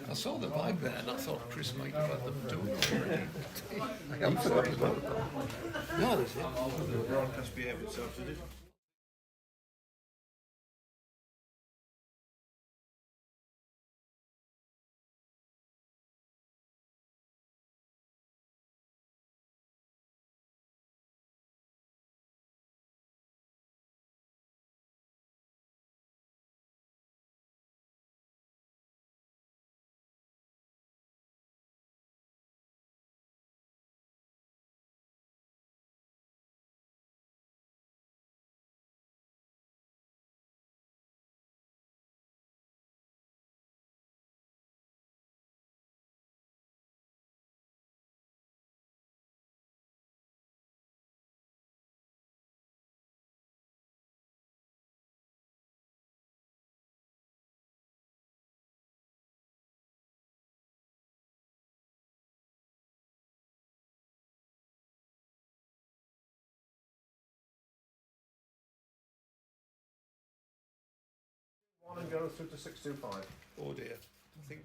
I saw the vibe there and I thought Chris might have had them do it already. I haven't forgotten about it. No, there's it. The broadcast behave itself, did it? One and go through to 625. Oh dear. I think